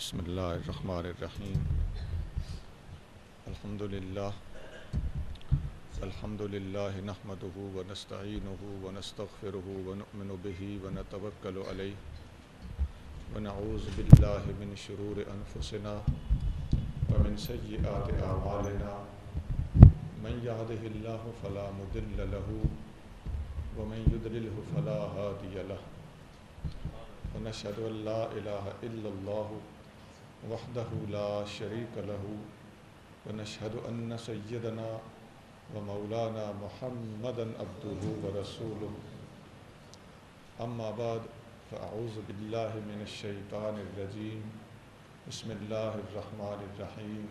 بسم اللہ الرحمن الرحیم الحمد للہ نحمده ونستعینه ونستغفره ونؤمن به ونتوکل علیہ ونعوذ باللہ من شرور انفسنا ومن سیئات اعمالنا من يهده اللہ فلا مضل له ومن يضلله فلا هادی له ونشهد ان لا الہ الا اللہ وحدہ لا شریک لہ ونشهد ان سیدنا ومولانا محمدا عبدہ ورسولہ اما بعد فاعوذ باللہ من الشیطان الرجیم بسم اللہ الرحمن الرحیم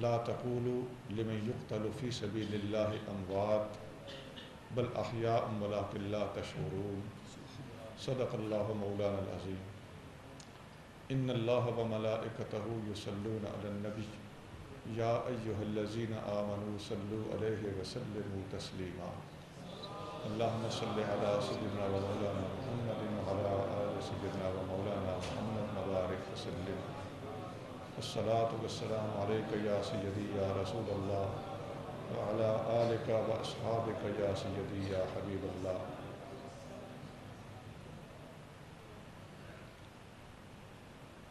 لا تقولوا لمن يقتل في سبيل الله اموات بل احیاء ولکن لا تشعرون صدق اللہ مولانا العظیم ان اللہ وملائکتہ یصلون علی النبی یا ایہا الذین آمنوا صلوا علیہ وسلموا تسلیما اللہم صل علی سیدنا و مولانا محمد وعلی آل سیدنا و مولانا محمد مبارک وسلم الصلاة والسلام علیک یا سیدی یا رسول اللہ وعلی آلک و اصحابک یا سیدی یا حبیب اللہ.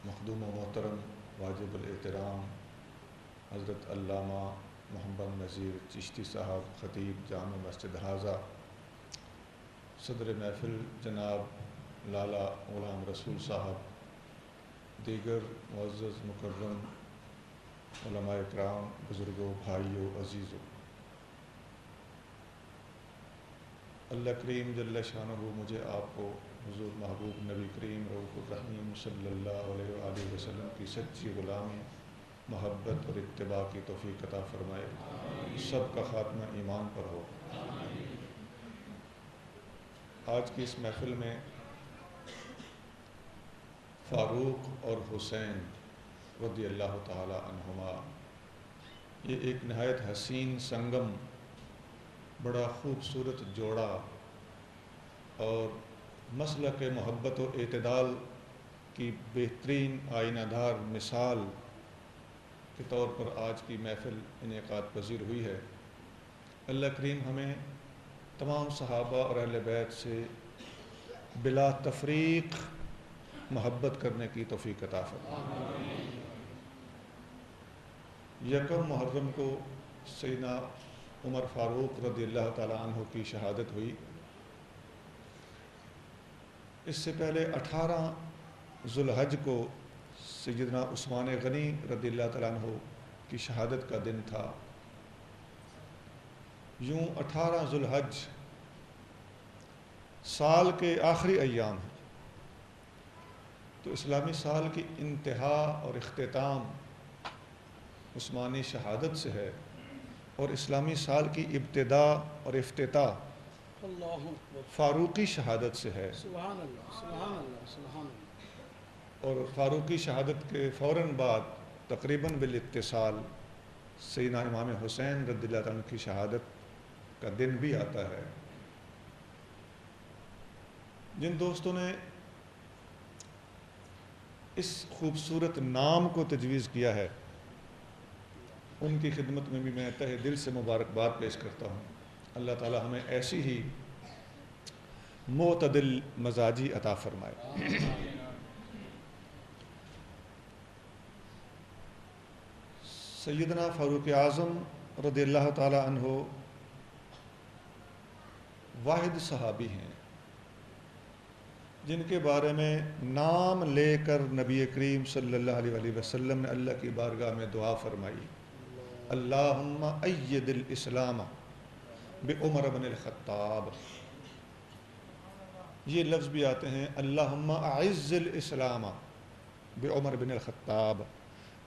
مخدوم و محترم واجب الاحترام حضرت علامہ محمد نذیر چشتی صاحب خطیب جامع مسجد حاضہ، صدر محفل جناب لالا غلام رسول صاحب، دیگر معزز مکرم علماء اکرام، بزرگوں، بھائیوں، عزیزوں، اللہ کریم جل شانہ مجھے آپ کو حضور محبوب نبی کریم رؤوف الرحیم صلی اللہ علیہ وآلہ وسلم کی سچی غلامی، محبت اور اتباع کی توفیق عطا فرمائے. سب کا خاتمہ ایمان پر ہو. آج کی اس محفل میں فاروق اور حسین رضی اللہ تعالی عنہما، یہ ایک نہایت حسین سنگم، بڑا خوبصورت جوڑا اور مسلک محبت و اعتدال کی بہترین آئینہ دار مثال کے طور پر آج کی محفل انعقاد پذیر ہوئی ہے. اللہ کریم ہمیں تمام صحابہ اور اہل بیت سے بلا تفریق محبت کرنے کی توفیق عطا فرمائے. یکم محرم کو سیدنا عمر فاروق رضی اللہ تعالی عنہ کی شہادت ہوئی. اس سے پہلے 18 ذوالحج کو سیدنا عثمان غنی رضی اللہ تعالیٰ عنہ کی شہادت کا دن تھا. یوں 18 ذوالحج سال کے آخری ایام ہیں، تو اسلامی سال کی انتہا اور اختتام عثمانی شہادت سے ہے، اور اسلامی سال کی ابتدا اور افتتاح فاروقی شہادت سے ہے. سبحان اللہ سبحان اللہ سبحان اللہ. اور فاروقی شہادت کے فوراً بعد تقریباً بالاتصال سیدنا امام حسین رضی اللہ عنہ کی شہادت کا دن بھی آتا ہے. جن دوستوں نے اس خوبصورت نام کو تجویز کیا ہے، ان کی خدمت میں بھی میں تہہ دل سے مبارکباد پیش کرتا ہوں. اللہ تعالی ہمیں ایسی ہی معتدل مزاجی عطا فرمائے. سیدنا فاروق اعظم رضی اللہ تعالی عنہ واحد صحابی ہیں جن کے بارے میں نام لے کر نبی کریم صلی اللہ علیہ وآلہ وسلم نے اللہ کی بارگاہ میں دعا فرمائی، اللہم اید الاسلام بعمر بن الخطاب. یہ لفظ بھی آتے ہیں اللہم اعز الاسلام بعمر بن الخطاب.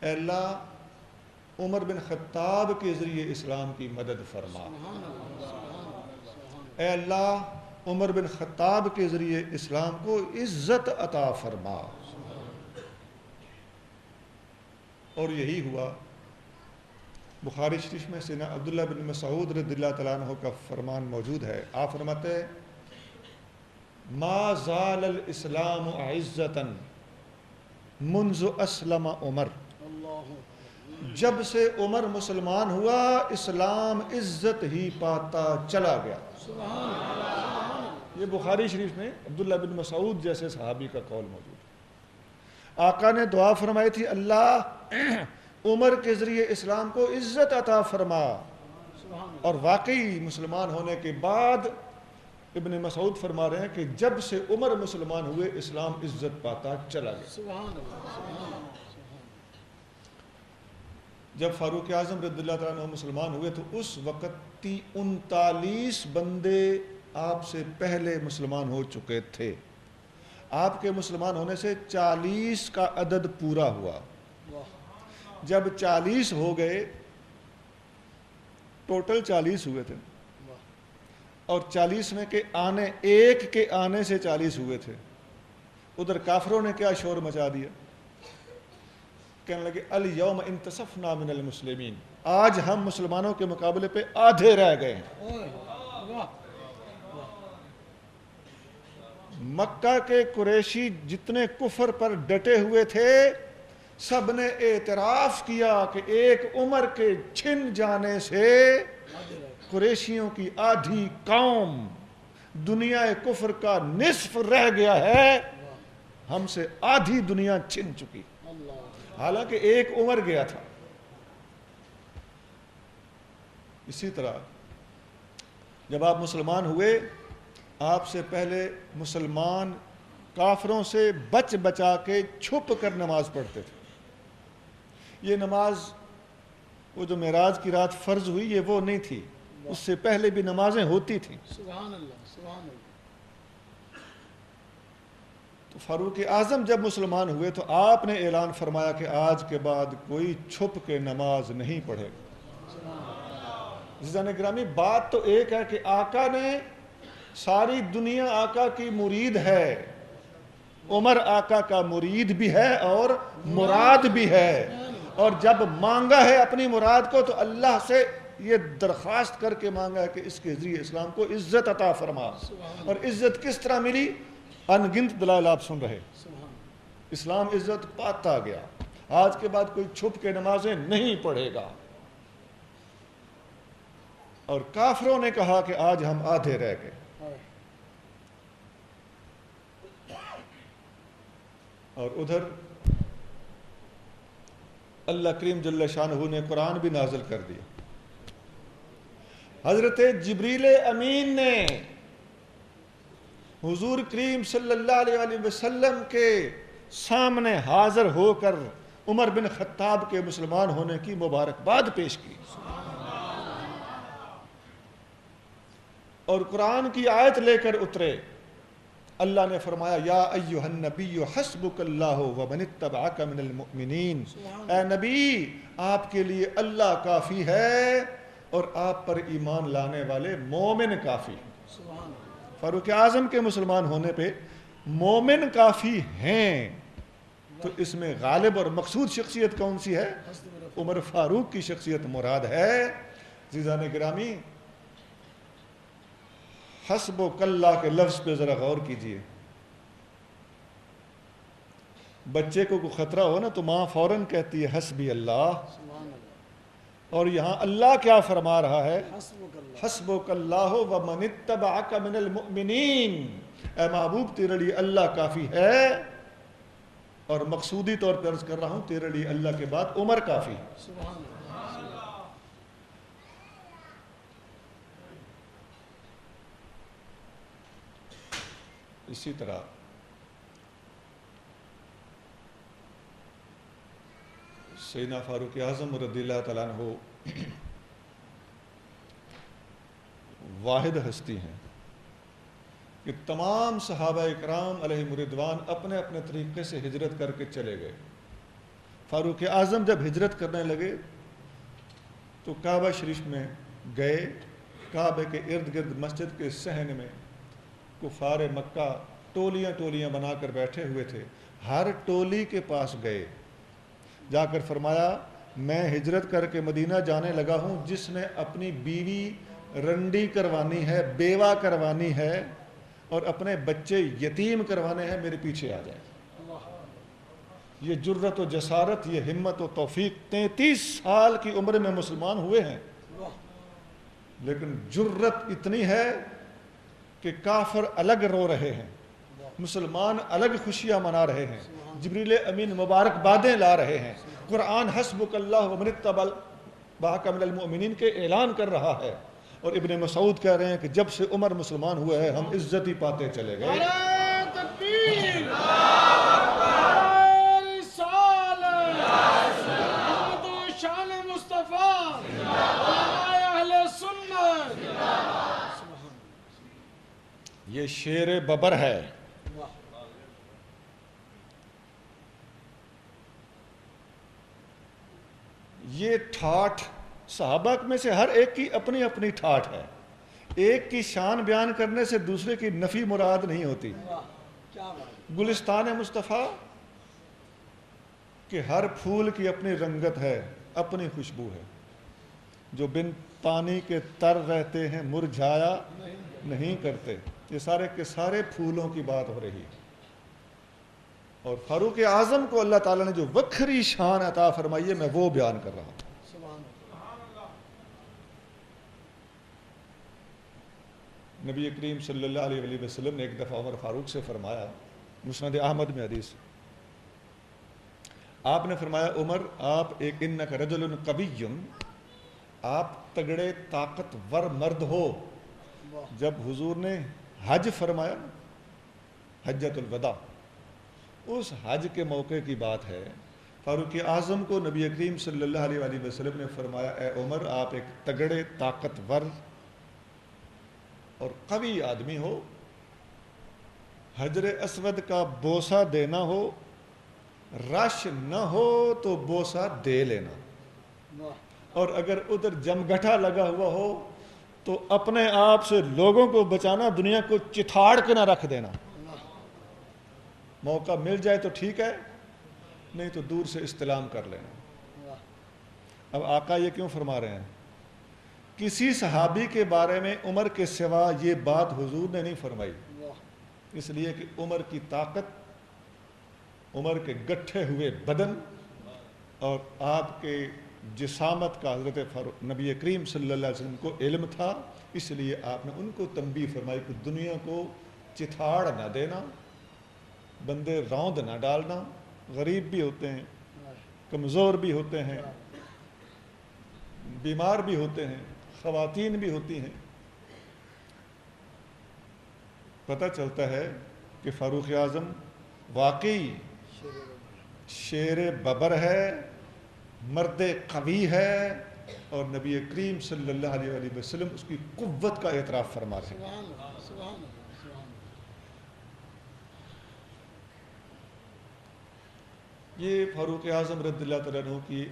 اے اللہ عمر بن خطاب کے ذریعے اسلام کی مدد فرما. اے اللہ عمر بن خطاب کے ذریعے اسلام کو عزت عطا فرما. اور یہی ہوا. بخاری شریف میں سیدنا عبداللہ بن مسعود رضی اللہ تعالیٰ عنہ کا فرمان موجود ہے. آپ فرماتے ہیں ما زال الاسلام عزتاً منذ اسلم عمر، اللہ جب سے عمر مسلمان ہوا اسلام عزت ہی پاتا چلا گیا۔ سبحان اللہ یہ بخاری شریف میں عبداللہ بن مسعود جیسے صحابی کا قول موجود ہے۔ آقا نے دعا فرمائی تھی، اللہ عمر کے ذریعے اسلام کو عزت عطا فرما، سبحان اللہ اور واقعی مسلمان ہونے کے بعد ابن مسعود فرما رہے ہیں کہ جب سے عمر مسلمان ہوئے اسلام عزت پاتا چلا گیا۔ سبحان اللہ سبحان اللہ جب فاروق اعظم رضی اللہ تعالیٰ عنہ مسلمان ہوئے تو اس وقت 39 بندے آپ سے پہلے مسلمان ہو چکے تھے۔ آپ کے مسلمان ہونے سے 40 کا عدد پورا ہوا۔ واہ جب 40 ہو گئے، ٹوٹل 40 ہوئے تھے، واہ اور 40 میں کے آنے، ایک کے آنے سے 40 ہوئے تھے۔ ادھر کافروں نے کیا شور مچا دیا، کہنے لگے الیوم انتصفنا من المسلمین، آج ہم مسلمانوں کے مقابلے پہ آدھے رہ گئے ہیں۔ اوئے واہ مکہ کے قریشی جتنے کفر پر ڈٹے ہوئے تھے سب نے اعتراف کیا کہ ایک عمر کے چھن جانے سے قریشیوں کی آدھی قوم، دنیا کفر کا نصف رہ گیا ہے، ہم سے آدھی دنیا چھن چکی، اللہ حالانکہ ایک عمر گیا تھا۔ اسی طرح جب آپ مسلمان ہوئے، آپ سے پہلے مسلمان کافروں سے بچ بچا کے چھپ کر نماز پڑھتے تھے۔ یہ نماز، وہ جو معراج کی رات فرض ہوئی، یہ وہ نہیں تھی، اس سے پہلے بھی نمازیں ہوتی تھیں۔ سبحان اللہ سبحان اللہ تو فاروق اعظم جب مسلمان ہوئے تو آپ نے اعلان فرمایا کہ آج کے بعد کوئی چھپ کے نماز نہیں پڑھے گا۔ عزیزان گرامی، بات تو ایک ہے کہ آقا نے، ساری دنیا آقا کی مرید ہے، عمر آقا کا مرید بھی ہے اور مراد بھی ہے، اور جب مانگا ہے اپنی مراد کو تو اللہ سے یہ درخواست کر کے مانگا ہے کہ اس کے ذریعے اسلام کو عزت عطا فرما۔ اور عزت کس طرح ملی؟ ان گنت دلائل آپ سن رہے، سبحان اسلام عزت پاتا گیا، آج کے بعد کوئی چھپ کے نمازیں نہیں پڑھے گا۔ اور کافروں نے کہا کہ آج ہم آدھے رہ گئے، اللہ اور ادھر اللہ کریم جل شانہ نے قرآن بھی نازل کر دیا۔ حضرت جبریل امین نے حضور کریم صلی اللہ علیہ وآلہ وسلم کے سامنے حاضر ہو کر عمر بن خطاب کے مسلمان ہونے کی مبارکباد پیش کی، اور قرآن کی آیت لے کر اترے۔ اللہ نے فرمایا یا ایھا النبی حسبک اللہ ومن اتبعک من المؤمنین، اے نبی آپ کے لیے اللہ کافی ہے اور آپ پر ایمان لانے والے مومن کافی۔ سبحان اللہ فاروق اعظم کے مسلمان ہونے پہ مومن کافی ہیں، تو اس میں غالب اور مقصود شخصیت کون سی ہے؟ عمر فاروق کی شخصیت مراد ہے۔ عزیزان گرامی، حسب و کلّہ کے لفظ پہ ذرا غور کیجئے۔ بچے کو کوئی خطرہ ہو نا تو ماں فوراً کہتی ہے حسبی اللہ، سبحان اللہ اور یہاں اللہ کیا فرما رہا ہے؟ حسبک اللہ حسبک اللہ ومن اتبعک من المؤمنین، اے محبوب تیرے لیے اللہ کافی ہے، اور مقصودی طور پر عرض کر رہا ہوں تیرے لیے اللہ کے بعد عمر کافی ہے۔ سبحان اللہ اسی طرح سیدنا فاروق اعظم رضی اللہ تعالیٰ عنہ واحد ہستی ہیں کہ تمام صحابہ اکرام علیہم رضوان اپنے اپنے طریقے سے ہجرت کر کے چلے گئے۔ فاروق اعظم جب ہجرت کرنے لگے تو کعبہ شریف میں گئے، کعبے کے ارد گرد مسجد کے صحن میں کفار مکہ ٹولیاں ٹولیاں بنا کر بیٹھے ہوئے تھے، ہر ٹولی کے پاس گئے، جا کر فرمایا میں ہجرت کر کے مدینہ جانے لگا ہوں، جس نے اپنی بیوی رنڈی کروانی ہے، بیوہ کروانی ہے، اور اپنے بچے یتیم کروانے ہیں، میرے پیچھے آ جائے۔ یہ جرت و جسارت، یہ ہمت و توفیق، 33 سال کی عمر میں مسلمان ہوئے ہیں، لیکن جرت اتنی ہے کہ کافر الگ رو رہے ہیں، مسلمان الگ خوشیاں منا رہے ہیں، جبریل امین مبارک بادیں لا رہے ہیں، قرآن حسبک اللہ ومن اتبعک من المؤمنین کے اعلان کر رہا ہے، اور ابن مسعود کہہ رہے ہیں کہ جب سے عمر مسلمان ہوئے ہیں ہم عزت ہی پاتے چلے گئے۔ نعرہ تکبیر، نعرہ رسالت، حمد و شان مصطفیٰ، علماء اہل سنت۔ یہ شیر ببر ہے۔ یہ ٹھاٹھ صحابہ میں سے ہر ایک کی اپنی اپنی ٹھاٹھ ہے، ایک کی شان بیان کرنے سے دوسرے کی نفی مراد نہیں ہوتی۔ گلستان مصطفیٰ کہ ہر پھول کی اپنی رنگت ہے، اپنی خوشبو ہے، جو بن پانی کے تر رہتے ہیں مرجھایا نہیں کرتے، یہ سارے کے سارے پھولوں کی بات ہو رہی ہے۔ اور فاروق اعظم کو اللہ تعالیٰ نے جو وکھری شان عطا فرمائی ہے میں وہ بیان کر رہا ہوں۔ نبی کریم صلی اللہ علیہ وسلم نے ایک دفعہ عمر فاروق سے فرمایا، مسند احمد میں حدیث، آپ نے فرمایا عمر آپ ایک انک رجل قوی، آپ تگڑے طاقتور مرد ہو۔ جب حضور نے حج فرمایا، حجۃ الوداع، اس حج کے موقع کی بات ہے، فاروق اعظم کو نبی کریم صلی اللہ علیہ وسلم نے فرمایا اے عمر آپ ایک تگڑے طاقتور اور قوی آدمی ہو، حجر اسود کا بوسہ دینا ہو، رش نہ ہو تو بوسہ دے لینا، اور اگر ادھر جمگٹھا لگا ہوا ہو تو اپنے آپ سے لوگوں کو بچانا، دنیا کو چتھاڑ کے نہ رکھ دینا۔ موقع مل جائے تو ٹھیک ہے، نہیں تو دور سے استلام کر لینا۔ اب آقا یہ کیوں فرما رہے ہیں؟ کسی صحابی کے بارے میں عمر کے سوا یہ بات حضور نے نہیں فرمائی، اس لیے کہ عمر کی طاقت، عمر کے گٹھے ہوئے بدن اور آپ کے جسامت کا حضرت نبی کریم صلی اللہ علیہ وسلم کو علم تھا، اس لیے آپ نے ان کو تنبیہ فرمائی کہ دنیا کو چتھاڑ نہ دینا، بندے روند نہ ڈالنا، غریب بھی ہوتے ہیں، کمزور بھی ہوتے ہیں، بیمار بھی ہوتے ہیں، خواتین بھی ہوتی ہیں۔ پتہ چلتا ہے کہ فاروق اعظم واقعی شیر ببر ہے، مرد قوی ہے، اور نبی کریم صلی اللہ علیہ وسلم اس کی قوت کا اعتراف فرما رہے ہیں۔ یہ فاروق اعظم رضی اللہ تعالیٰ عنہ کی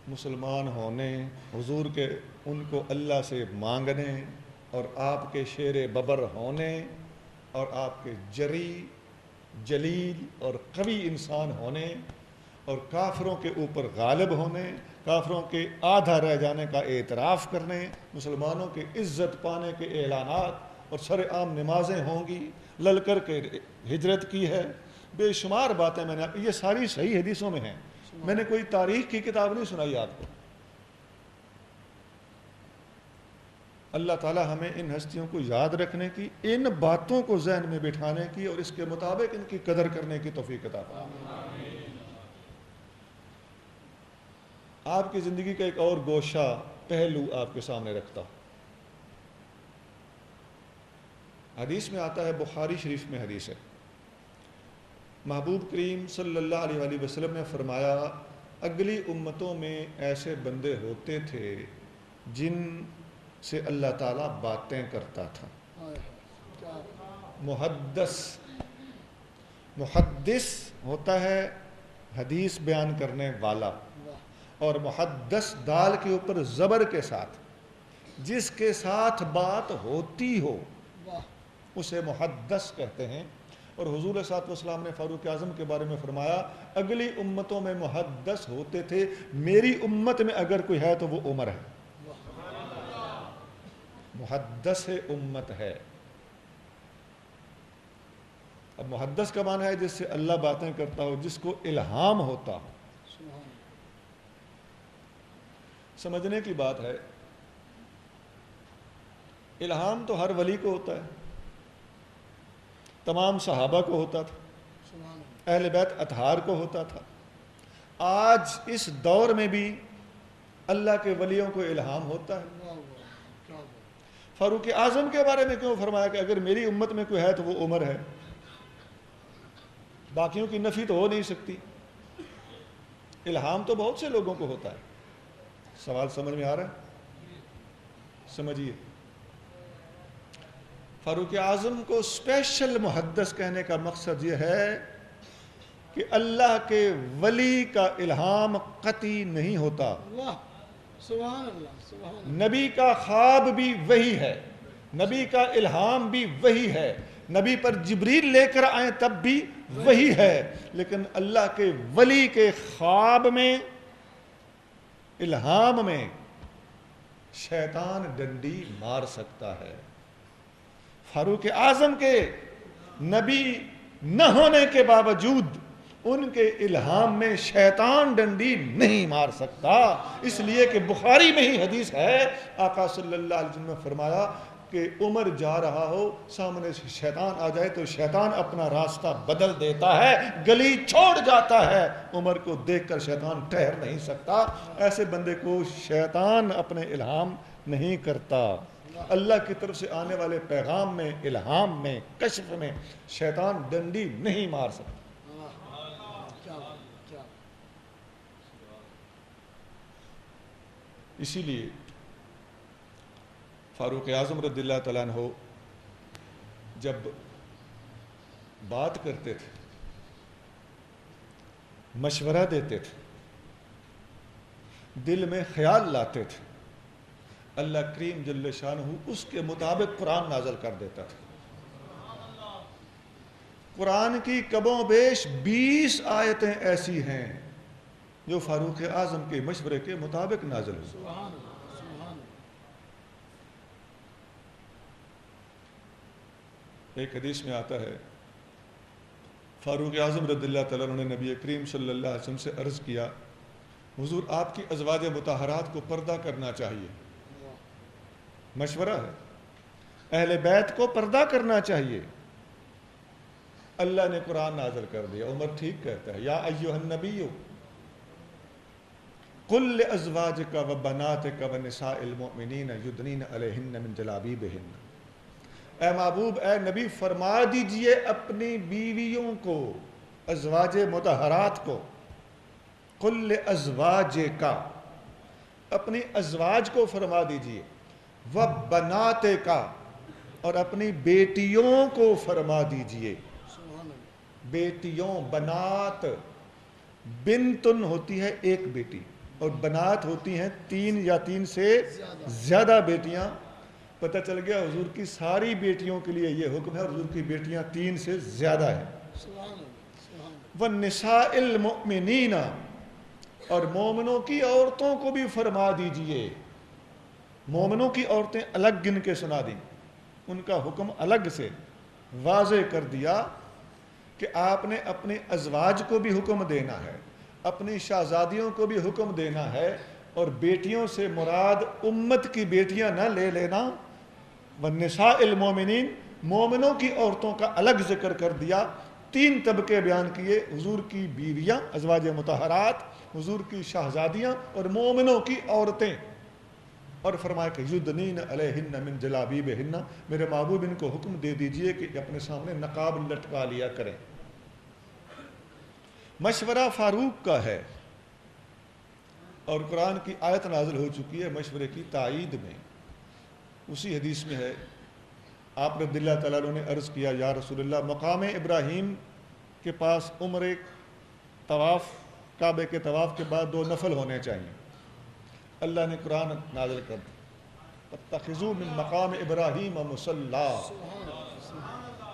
مسلمان ہونے، حضور کے ان کو اللہ سے مانگنے، اور آپ کے شیر ببر ہونے، اور آپ کے جری، جلیل اور قوی انسان ہونے، اور کافروں کے اوپر غالب ہونے، کافروں کے آدھا رہ جانے کا اعتراف کرنے، مسلمانوں کے عزت پانے کے اعلانات، اور سر عام نمازیں ہوں گی، للکر کے ہجرت کی ہے، بے شمار باتیں میں نے، یہ ساری صحیح حدیثوں میں ہیں، میں نے کوئی تاریخ کی کتاب نہیں سنائی آپ کو۔ اللہ تعالی ہمیں ان ہستیوں کو یاد رکھنے کی، ان باتوں کو ذہن میں بٹھانے کی، اور اس کے مطابق ان کی قدر کرنے کی توفیق عطا فرمائے۔ آپ کی زندگی کا ایک اور گوشہ، پہلو آپ کے سامنے رکھتا ہوں۔ حدیث میں آتا ہے، بخاری شریف میں حدیث ہے، محبوب کریم صلی اللہ علیہ وسلم نے فرمایا اگلی امتوں میں ایسے بندے ہوتے تھے جن سے اللہ تعالیٰ باتیں کرتا تھا۔ محدث ہوتا ہے حدیث بیان کرنے والا، اور محدث دال کے اوپر زبر کے ساتھ، جس کے ساتھ بات ہوتی ہو اسے محدث کہتے ہیں۔ اور حضور صلی اللہ علیہ وسلم نے فاروق اعظم کے بارے میں فرمایا اگلی امتوں میں محدث ہوتے تھے، میری امت میں اگر کوئی ہے تو وہ عمر ہے، محدث امت ہے۔ اب محدث کا معنی ہے جس سے اللہ باتیں کرتا ہو، جس کو الہام ہوتا ہو۔ سبحان اللہ۔ سمجھنے کی بات ہے، الہام تو ہر ولی کو ہوتا ہے، تمام صحابہ کو ہوتا تھا، سبحان اللہ۔ اہل بیت اطہار کو ہوتا تھا۔ آج اس دور میں بھی اللہ کے ولیوں کو الہام ہوتا ہے۔ واہ واہ، کیا بات۔ فاروق اعظم کے بارے میں کیوں فرمایا کہ اگر میری امت میں کوئی ہے تو وہ عمر ہے، باقیوں کی نفی تو ہو نہیں سکتی۔ الہام تو بہت سے لوگوں کو ہوتا ہے۔ سوال سمجھ میں آ رہا ہے؟ سمجھیے، فاروق اعظم کو اسپیشل محدث کہنے کا مقصد یہ ہے کہ اللہ کے ولی کا الہام قطعی نہیں ہوتا۔ واہ، سبحان اللہ، سبحان اللہ۔ نبی کا خواب بھی وہی ہے، نبی کا الہام بھی وہی ہے، نبی پر جبریل لے کر آئیں تب بھی وہی ہے، لیکن اللہ کے ولی کے خواب میں، الہام میں شیطان ڈنڈی مار سکتا ہے۔ فاروق اعظم کے نبی نہ ہونے کے باوجود ان کے الہام میں شیطان ڈنڈی نہیں مار سکتا، اس لیے کہ بخاری میں ہی حدیث ہے، آقا صلی اللہ علیہ وسلم نے فرمایا کہ عمر جا رہا ہو، سامنے سے شیطان آ جائے تو شیطان اپنا راستہ بدل دیتا ہے، گلی چھوڑ جاتا ہے، عمر کو دیکھ کر شیطان ٹھہر نہیں سکتا۔ ایسے بندے کو شیطان اپنے الہام نہیں کرتا۔ اللہ کی طرف سے آنے والے پیغام میں، الہام میں، کشف میں شیطان ڈنڈی نہیں مار سکتا۔ کیا بات، کیا بات۔ اسی لیے فاروق اعظم رضی اللہ تعالیٰ عنہ جب بات کرتے تھے، مشورہ دیتے تھے، دل میں خیال لاتے تھے، اللہ کریم جل شانہ اس کے مطابق قرآن نازل کر دیتا تھا۔ قرآن کی کم و بیش 20 آیتیں ایسی ہیں جو فاروق اعظم کے مشورے کے مطابق نازل ہوئی۔ سبحان اللہ، سبحان اللہ۔ ایک حدیث میں آتا ہے، فاروق اعظم رضی اللہ تعالیٰ عنہ نے نبی کریم صلی اللہ علیہ وسلم سے عرض کیا، حضور آپ کی ازواج مطہرات کو پردہ کرنا چاہیے۔ مشورہ ہے، اہل بیت کو پردہ کرنا چاہیے۔ اللہ نے قرآن نازل کر دیا، عمر ٹھیک کہتا ہے، یا ایھا النبی قل لازواجک وبناتک ونساء المؤمنین یدنین علیہن من جلابیبہن۔ اے محبوب، اے نبی، فرما دیجئے اپنی بیویوں کو، ازواج مطہرات کو، قل لازواجک، اپنی ازواج کو فرما دیجئے، وبناتک، اور اپنی بیٹیوں کو فرما دیجئے۔ سبحان اللہ۔ بیٹیوں، بنات، بنتن ہوتی ہے ایک بیٹی، اور بنات ہوتی ہیں 3 یا 3 سے زیادہ بیٹیاں۔ پتہ چل گیا حضور کی ساری بیٹیوں کے لیے یہ حکم ہے، اور حضور کی بیٹیاں 3 سے زیادہ ہیں۔ سبحان اللہ، سبحان اللہ۔ وَالنِّسَاءِ الْمُؤْمِنِينَ، اور مومنوں کی عورتوں کو بھی فرما دیجئے۔ مومنوں کی عورتیں الگ گن کے سنا دیں، ان کا حکم الگ سے واضح کر دیا کہ آپ نے اپنے ازواج کو بھی حکم دینا ہے، اپنی شہزادیوں کو بھی حکم دینا ہے، اور بیٹیوں سے مراد امت کی بیٹیاں نہ لے لینا۔ وَالنِّسَاءِ الْمُؤْمِنِينَ، مومنوں کی عورتوں کا الگ ذکر کر دیا۔ 3 طبقے بیان کیے، حضور کی بیویاں، ازواج مطہرات، حضور کی شہزادیاں، اور مومنوں کی عورتیں، اور فرمایا کہ یدنین علیہن من جلابیبہن، میرے محبوب ان کو حکم دے دیجئے کہ اپنے سامنے نقاب لٹکا لیا کریں۔ مشورہ فاروق کا ہے، اور قرآن کی آیت نازل ہو چکی ہے مشورے کی تائید میں۔ اسی حدیث میں ہے، آپ رضی اللہ تعالیٰ عنہ نے عرض کیا، یا رسول اللہ، مقام ابراہیم کے پاس عمرے، طواف، کعبے کے طواف کے بعد 2 نفل ہونے چاہیے۔ اللہ نے قرآن نازل کر دیا، فاتخذوا من مقام ابراہیم مصلی،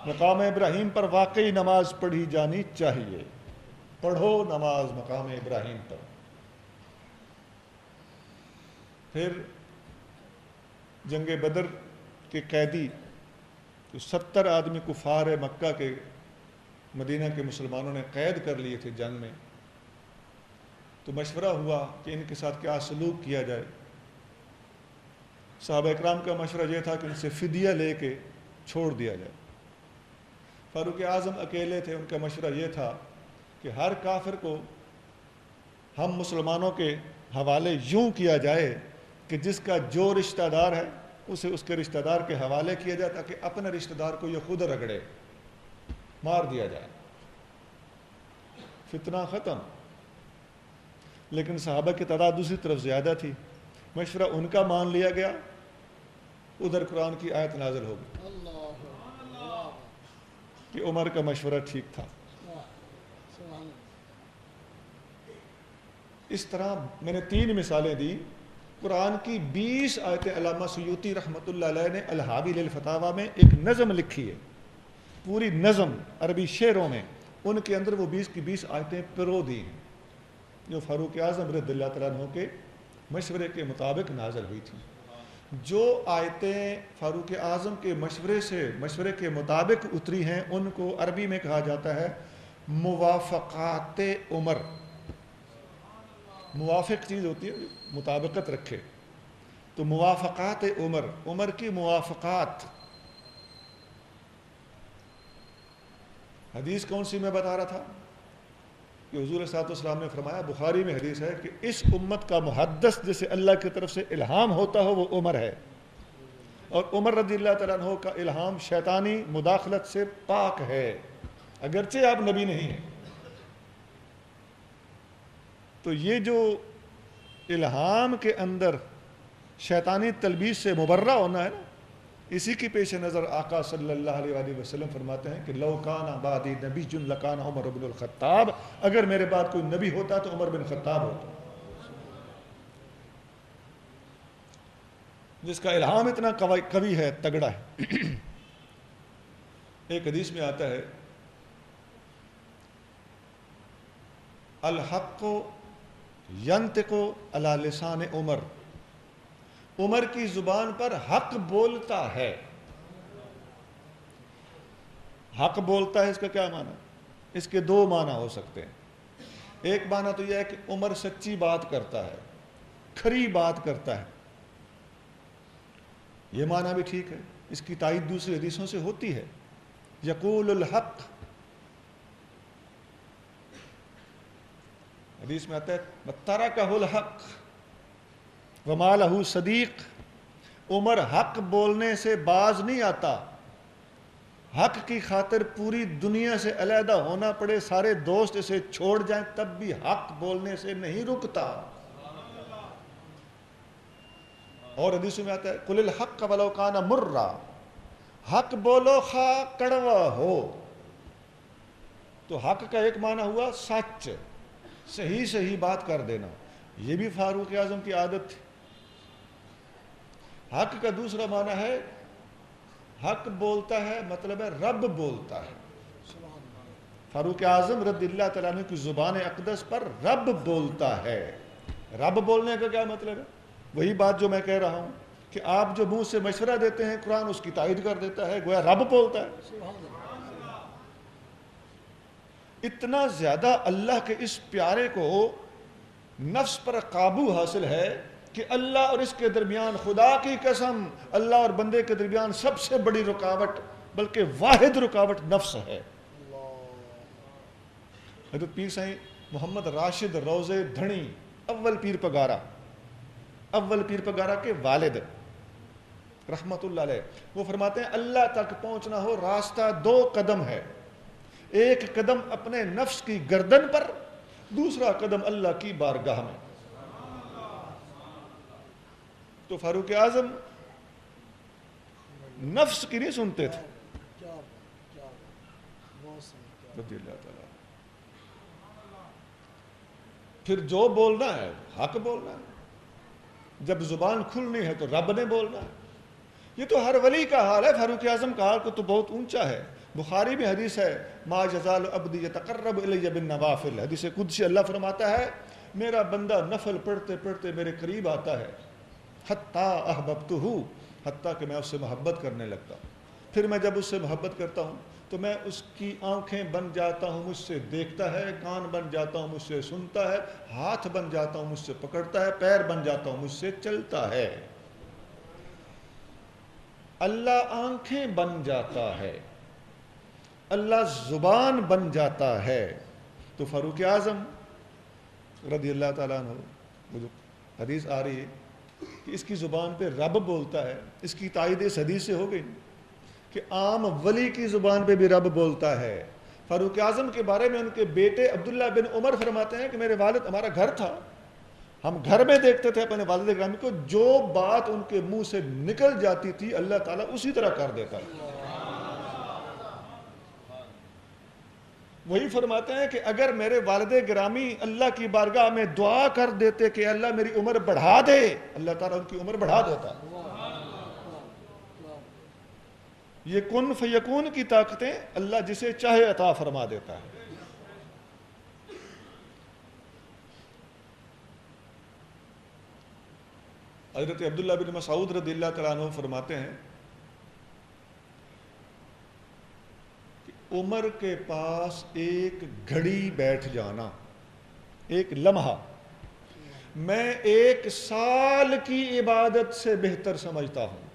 مقام ابراہیم پر واقعی نماز پڑھی جانی چاہیے، پڑھو نماز مقام ابراہیم پر۔ پھر جنگ بدر کے قیدی جو 70 آدمی کفار مکہ کے مدینہ کے مسلمانوں نے قید کر لیے تھے جنگ میں، تو مشورہ ہوا کہ ان کے ساتھ کیا سلوک کیا جائے۔ صحابہ اکرام کا مشورہ یہ تھا کہ ان سے فدیہ لے کے چھوڑ دیا جائے۔ فاروق اعظم اکیلے تھے، ان کا مشورہ یہ تھا کہ ہر کافر کو ہم مسلمانوں کے حوالے یوں کیا جائے کہ جس کا جو رشتہ دار ہے اسے اس کے رشتہ دار کے حوالے کیا جائے، تاکہ اپنے رشتہ دار کو یہ خود رگڑے، مار دیا جائے، فتنہ ختم۔ لیکن صحابہ کی تعداد دوسری طرف زیادہ تھی، مشورہ ان کا مان لیا گیا، ادھر قرآن کی آیت نازل ہو گئی اللہ کہ عمر کا مشورہ ٹھیک تھا۔ سبحان اللہ۔ اس طرح میں نے 3 مثالیں دی۔ قرآن کی 20 آیتیں علامہ سیوطی رحمۃ اللہ علیہ نے الحاوی للفتاویٰ میں ایک نظم لکھی ہے، پوری نظم عربی شعروں میں، ان کے اندر وہ 20 کی 20 آیتیں پرو دی ہیں جو فاروق اعظم رضی اللہ تعالیٰ عنہ کے مشورے کے مطابق نازل ہوئی تھی۔ جو آیتیں فاروق اعظم کے مشورے کے مطابق اتری ہیں ان کو عربی میں کہا جاتا ہے موافقات عمر۔ موافق چیز ہوتی ہے مطابقت رکھے، تو موافقات عمر، عمر کی موافقات۔ حدیث کون سی میں بتا رہا تھا کہ حضور صلی اللہ علیہ وسلم نے فرمایا، بخاری میں حدیث ہے کہ اس امت کا محدث جسے اللہ کی طرف سے الہام ہوتا ہو وہ عمر ہے، اور عمر رضی اللہ تعالیٰ عنہ کا الہام شیطانی مداخلت سے پاک ہے، اگرچہ آپ نبی نہیں ہیں۔ تو یہ جو الہام کے اندر شیطانی تلبیس سے مبرہ ہونا ہے نا، اسی کی پیش نظر آقا صلی اللہ علیہ وآلہ وسلم فرماتے ہیں کہ لو کان بعدی نبی لکان عمر بن الخطاب، اگر میرے بعد کوئی نبی ہوتا تو عمر بن خطاب ہوتا، جس کا الہام اتنا قوی ہے، تگڑا ہے۔ ایک حدیث میں آتا ہے الحق ینطق علی لسان عمر، عمر کی زبان پر حق بولتا ہے۔ حق بولتا ہے، اس کا کیا معنی؟ اس کے 2 معنی ہو سکتے ہیں۔ ایک معنی تو یہ ہے کہ عمر سچی بات کرتا ہے، کھری بات کرتا ہے، یہ معنی بھی ٹھیک ہے، اس کی تائید دوسری حدیثوں سے ہوتی ہے۔ یقول الحق، حدیث میں آتا ہے ترکہ الحق وما لہ صدیق، عمر حق بولنے سے باز نہیں آتا، حق کی خاطر پوری دنیا سے علیحدہ ہونا پڑے، سارے دوست اسے چھوڑ جائیں تب بھی حق بولنے سے نہیں رکتا۔ اور حدیث میں آتا ہے قل الحق ولو کان مرا، حق بولو خواہ کڑوا ہو۔ تو حق کا ایک معنی ہوا سچ، صحیح بات کر دینا، یہ بھی فاروق اعظم کی عادت تھی۔ حق کا دوسرا معنی ہے حق بولتا ہے، مطلب ہے رب بولتا ہے۔ فاروق اعظم رضی اللہ تعالیٰ عنہ کی زبان اقدس پر رب بولتا ہے۔ رب بولنے کا کیا مطلب ہے؟ وہی بات جو میں کہہ رہا ہوں کہ آپ جو منہ سے مشورہ دیتے ہیں قرآن اس کی تائید کر دیتا ہے، گویا رب بولتا ہے۔ اتنا زیادہ اللہ کے اس پیارے کو نفس پر قابو حاصل ہے کہ اللہ اور اس کے درمیان، خدا کی قسم، اللہ اور بندے کے درمیان سب سے بڑی رکاوٹ، بلکہ واحد رکاوٹ نفس ہے۔ حضرت پیر سائیں محمد راشد روزے دھنی، اول پیر پگارا کے والد رحمت اللہ علیہ، وہ فرماتے ہیں اللہ تک پہنچنا ہو راستہ 2 قدم ہے، ایک قدم اپنے نفس کی گردن پر، دوسرا قدم اللہ کی بارگاہ میں۔ تو فاروق اعظم نفس کی نہیں سنتے تھے رضی اللہ تعالیٰ۔ پھر جو بولنا ہے حق بولنا ہے، جب زبان کھلنی ہے تو رب نے بولنا ہے۔ یہ تو ہر ولی کا حال ہے، فاروق اعظم کا حال تو بہت اونچا ہے۔ بخاری میں حدیث ہے ما یزال عبدی یتقرب الی بالنوافل، حدیث قدسی اللہ فرماتا ہے میرا بندہ نفل پڑھتے پڑھتے میرے قریب آتا ہے، حتیٰ احببتہ، حتیٰ کہ میں اس سے محبت کرنے لگتا ہوں۔ پھر میں جب اس سے محبت کرتا ہوں تو میں اس کی آنکھیں بن جاتا ہوں، مجھ سے دیکھتا ہے، کان بن جاتا ہوں، مجھ سے سنتا ہے، ہاتھ بن جاتا ہوں، مجھ سے پکڑتا ہے، پیر بن جاتا ہوں، مجھ سے چلتا ہے۔ اللہ آنکھیں بن جاتا ہے، اللہ زبان بن جاتا ہے۔ تو فاروق اعظم رضی اللہ تعالیٰ عنہ، وہ جو حدیث آ رہی ہے کہ اس کی زبان پہ رب بولتا ہے، اس کی تائید اس حدیث سے ہو گئی کہ عام ولی کی زبان پہ بھی رب بولتا ہے۔ فاروق اعظم کے بارے میں ان کے بیٹے عبداللہ بن عمر فرماتے ہیں کہ میرے والد، ہمارا گھر تھا، ہم گھر میں دیکھتے تھے اپنے والد گرامی کو، جو بات ان کے منہ سے نکل جاتی تھی اللہ تعالیٰ اسی طرح کر دیتا ہے۔ وہی فرماتے ہیں کہ اگر میرے والد گرامی اللہ کی بارگاہ میں دعا کر دیتے کہ اللہ میری عمر بڑھا دے، اللہ تعالیٰ ان کی عمر بڑھا دیتا۔ یہ کن فیکون کی طاقتیں اللہ جسے چاہے عطا فرما دیتا ہے۔ حضرت عبداللہ بن مسعود رضی اللہ تعالیٰ عنہ فرماتے ہیں کہ عمر کے پاس ایک گھڑی بیٹھ جانا، ایک لمحہ، میں 1 سال کی عبادت سے بہتر سمجھتا ہوں۔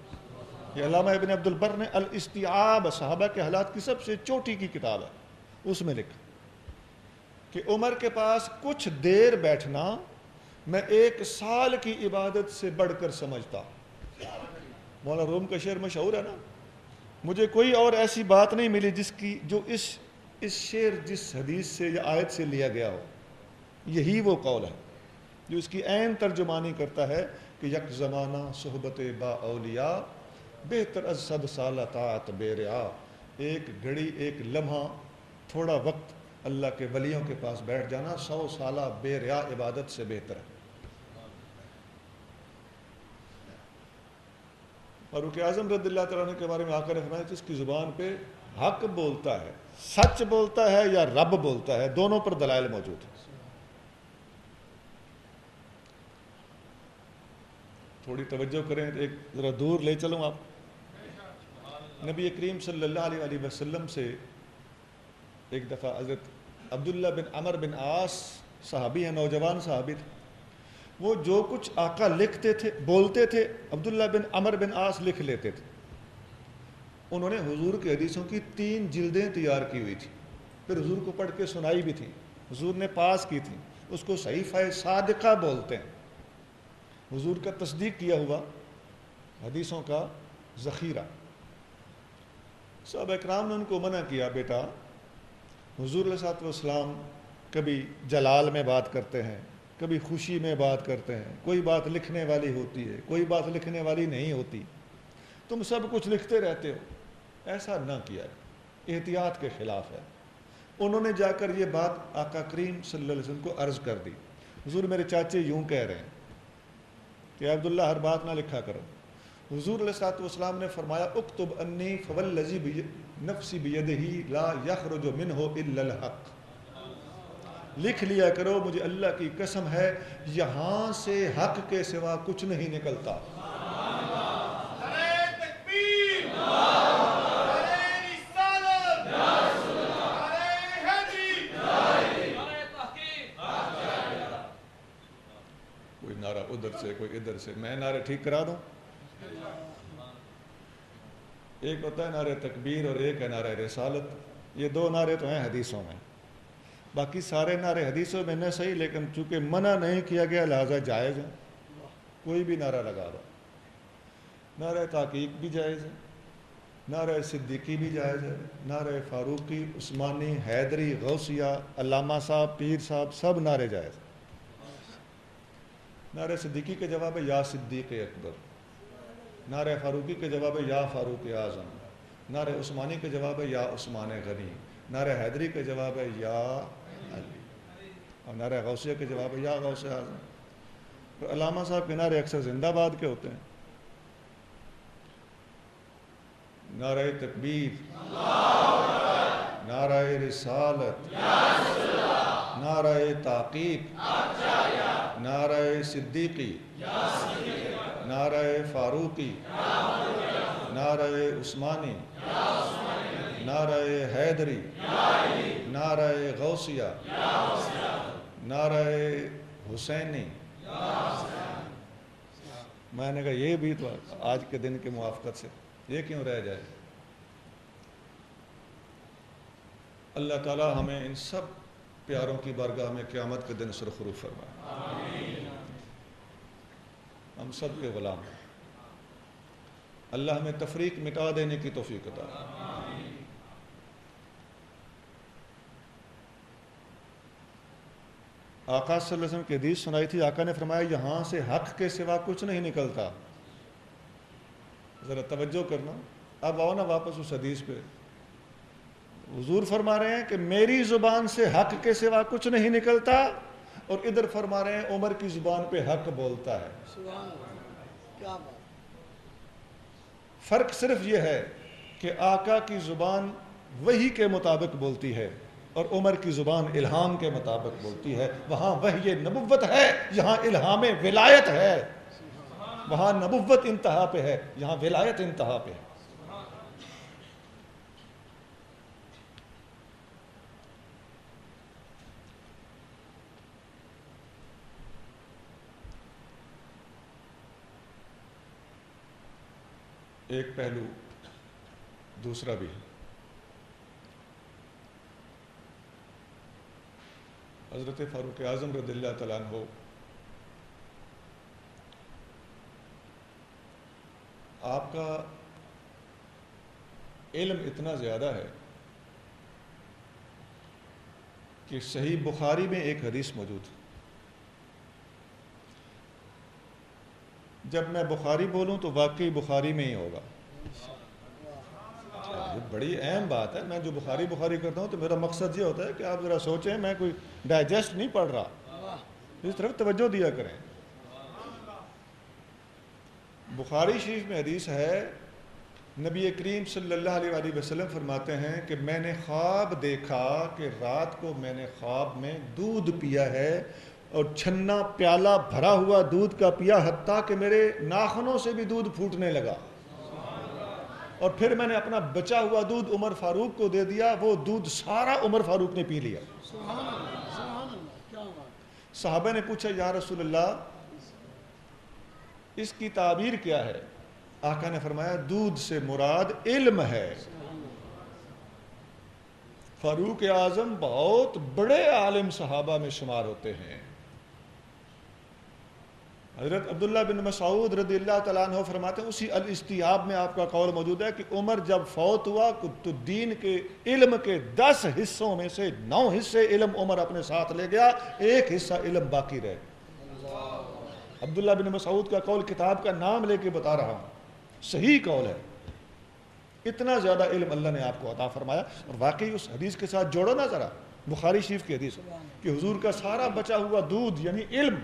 یہ علامہ ابن عبد البر نے الاستیعاب صحابہ کے حالات کی سب سے چوٹی کی کتاب ہے، اس میں لکھا کہ عمر کے پاس کچھ دیر بیٹھنا میں 1 سال کی عبادت سے بڑھ کر سمجھتا ہوں۔ مولانا روم کا شعر مشہور ہے نا، مجھے کوئی اور ایسی بات نہیں ملی جو اس شعر جس حدیث سے یا آیت سے لیا گیا ہو۔ یہی وہ قول ہے جو اس کی عین ترجمانی کرتا ہے کہ یک زمانہ صحبت با اولیاء بہتر از 100 سالہ طاعت بے ریا۔ ایک گھڑی، ایک لمحہ، تھوڑا وقت اللہ کے ولیوں کے پاس بیٹھ جانا 100 سالہ بے ریا عبادت سے بہتر ہے۔ فاروق اعظم رضی اللہ تعالیٰ عنہ کے بارے میں آقا نے فرمایا جس کی زبان پہ حق بولتا ہے، سچ بولتا ہے یا رب بولتا ہے، دونوں پر دلائل موجود ہیں۔ تھوڑی توجہ کریں، ایک ذرا دور لے چلوں آپ۔ نبی کریم صلی اللہ علیہ وآلہ وسلم سے ایک دفعہ حضرت عبداللہ بن عمر بن عاص صحابی ہیں، نوجوان صحابی تھے، وہ جو کچھ آقا لکھتے تھے، بولتے تھے، عبداللہ بن عمر بن عاص لکھ لیتے تھے۔ انہوں نے حضور کی حدیثوں کی 3 جلدیں تیار کی ہوئی تھی، پھر حضور کو پڑھ کے سنائی بھی تھی، حضور نے پاس کی تھی، اس کو صحیفہ صادقہ بولتے ہیں، حضور کا تصدیق کیا ہوا حدیثوں کا ذخیرہ۔ صحابہ اکرام نے ان کو منع کیا، بیٹا حضور علیہ الصلوۃ والسلام کبھی جلال میں بات کرتے ہیں، کبھی خوشی میں بات کرتے ہیں، کوئی بات لکھنے والی ہوتی ہے، کوئی بات لکھنے والی نہیں ہوتی، تم سب کچھ لکھتے رہتے ہو، ایسا نہ کیا، احتیاط کے خلاف ہے۔ انہوں نے جا کر یہ بات آقا کریم صلی اللہ علیہ وسلم کو عرض کر دی، حضور میرے چاچے یوں کہہ رہے ہیں کہ عبداللہ ہر بات نہ لکھا کرو۔ حضور علیہ الصلوۃ والسلام نے فرمایا اکتب انی فوالذی نفسی بیدہ لا یخرج منہ الا الحق، لکھ لیا کرو مجھے اللہ کی قسم ہے یہاں سے حق کے سوا کچھ نہیں نکلتا۔ کوئی نعرہ ادھر سے، کوئی ادھر سے، میں نعرے ٹھیک کرا دوں؟ ایک ہوتا ہے نعرہ تکبیر اور ایک ہے نعرہ رسالت، یہ 2 نعرے تو ہیں حدیثوں میں، باقی سارے نعرے حدیثوں میں نہ صحیح، لیکن چونکہ منع نہیں کیا گیا لہذا جائز ہے، کوئی بھی نعرہ لگا دو۔ نعرہ تحقیق بھی جائز ہے، نعرہ صدیقی بھی جائز ہے، نعرہ فاروقی، عثمانی، حیدری، غوثیہ، علامہ صاحب، پیر صاحب، سب نعرے جائز ہیں۔ نعرہ صدیقی کے جواب ہے یا صدیق اکبر، نعرہ فاروقی کے جواب ہے یا فاروق اعظم، نعرہ عثمانی کے جواب ہے یا عثمان غنی، نعرہ حیدری کے جواب ہے یا علی، اور نعرہ غوثیہ کے جواب ہے یا غوث اعظم۔ اور علامہ صاحب کے نعرے اکثر زندہ باد کے ہوتے ہیں۔ نعرہ تکبیر، نعرہ رسالت، نعرہ تحقیق، نعرہ صدیقی، نعرہ فاروقی، نعرہ عثمانی، نعرہ حیدری، نعرہ غوثیہ، نعرہ حسینی۔ میں نے کہا یہ بھی تو آج کے دن کی موافقت سے یہ کیوں رہ جائے؟ اللہ تعالی ہمیں ان سب پیاروں کی بارگاہ میں قیامت کے دن سرخرو فرمائے۔ ہم سب کے غلام ہیں، اللہ ہمیں تفریق مٹا دینے کی توفیق عطا۔ آقا صلی اللہ علیہ وسلم کی حدیث سنائی تھی، آقا نے فرمایا یہاں سے حق کے سوا کچھ نہیں نکلتا۔ ذرا توجہ کرنا، اب آؤ نا واپس اس حدیث پہ۔ حضور فرما رہے ہیں کہ میری زبان سے حق کے سوا کچھ نہیں نکلتا، اور ادھر فرما رہے ہیں عمر کی زبان پہ حق بولتا ہے۔ سبحان اللہ، کیا بات۔ فرق صرف یہ ہے کہ آقا کی زبان وحی کے مطابق بولتی ہے اور عمر کی زبان الہام کے مطابق بولتی ہے۔ وہاں وحی نبوت ہے، یہاں الہام ولایت ہے۔ وہاں نبوت انتہا پہ ہے، یہاں ولایت انتہا پہ ہے۔ ایک پہلو دوسرا بھی ہے۔ حضرت فاروق اعظم رضی اللہ تعالیٰ عنہ آپ کا علم اتنا زیادہ ہے کہ صحیح بخاری میں ایک حدیث موجود ہے۔ جب میں بخاری بولوں تو واقعی بخاری میں ہی ہوگا۔ یہ بڑی اہم بات ہے۔ میں جو بخاری کرتا ہوں تو میرا مقصد یہ ہوتا ہے کہ آپ ذرا سوچیں، میں کوئی ڈائجسٹ نہیں پڑھ رہا، اس طرف توجہ دیا کریں۔ بخاری شریف میں حدیث ہے، نبی کریم صلی اللہ علیہ وآلہ وسلم فرماتے ہیں کہ میں نے خواب دیکھا کہ رات کو میں نے خواب میں دودھ پیا ہے، اور چھنا پیالہ بھرا ہوا دودھ کا پیا، حتیٰ کہ میرے ناخنوں سے بھی دودھ پھوٹنے لگا، اور پھر میں نے اپنا بچا ہوا دودھ عمر فاروق کو دے دیا، وہ دودھ سارا عمر فاروق نے پی لیا۔ سبحان اللہ، سبحان اللہ، کیا بات۔ صحابہ نے پوچھا یا رسول اللہ اس کی تعبیر کیا ہے؟ آقا نے فرمایا دودھ سے مراد علم ہے۔ فاروق اعظم بہت بڑے عالم صحابہ میں شمار ہوتے ہیں۔ حضرت عبداللہ بن مسعود رضی اللہ تعالیٰ عنہ فرماتے ہیں، اسی الاستیاب میں آپ کا قول موجود ہے کہ عمر جب فوت ہوا تو دین کے علم کے 10 حصوں میں سے 9 حصے علم عمر اپنے ساتھ لے گیا، 1 حصہ علم باقی رہے۔ عبداللہ بن مسعود کا قول کتاب کا نام لے کے بتا رہا ہوں، صحیح قول ہے۔ اتنا زیادہ علم اللہ نے آپ کو عطا فرمایا، اور واقعی اس حدیث کے ساتھ جوڑو نا ذرا، بخاری شریف کی حدیث کہ حضور کا سارا بچا ہوا دودھ یعنی علم،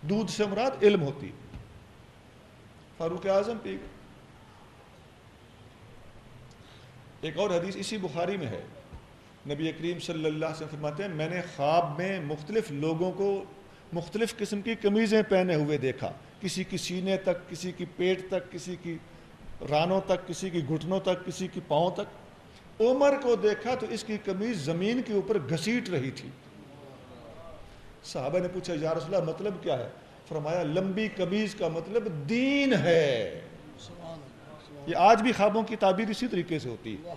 دودھ سے مراد علم ہوتی۔ فاروق اعظم پی گئے۔ ایک اور حدیث اسی بخاری میں ہے، نبی کریم صلی اللہ علیہ وسلم فرماتے ہیں میں نے خواب میں مختلف لوگوں کو مختلف قسم کی قمیضیں پہنے ہوئے دیکھا، کسی کی سینے تک، کسی کی پیٹ تک، کسی کی رانوں تک، کسی کی گھٹنوں تک، کسی کی پاؤں تک۔ عمر کو دیکھا تو اس کی قمیض زمین کے اوپر گھسیٹ رہی تھی۔ صحابہ نے پوچھا یا رسول اللہ مطلب کیا ہے؟ فرمایا لمبی قمیض کا مطلب دین ہے۔ یہ آج بھی خوابوں کی تعبیر اسی طریقے سے ہوتی ہے،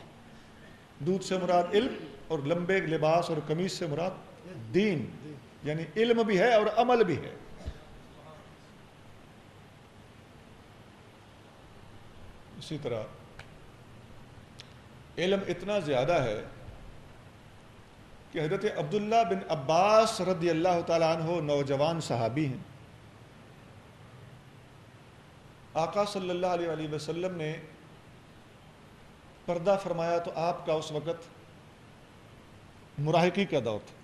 دودھ سے مراد علم اور لمبے لباس اور قمیض سے مراد دین، یعنی علم بھی ہے اور عمل بھی ہے۔ اسی طرح علم اتنا زیادہ ہے کہ حضرت عبداللہ بن عباس رضی اللہ تعالیٰ عنہ نوجوان صحابی ہیں، آقا صلی اللہ علیہ وآلہ وسلم نے پردہ فرمایا تو آپ کا اس وقت مراہقی کا دور تھا۔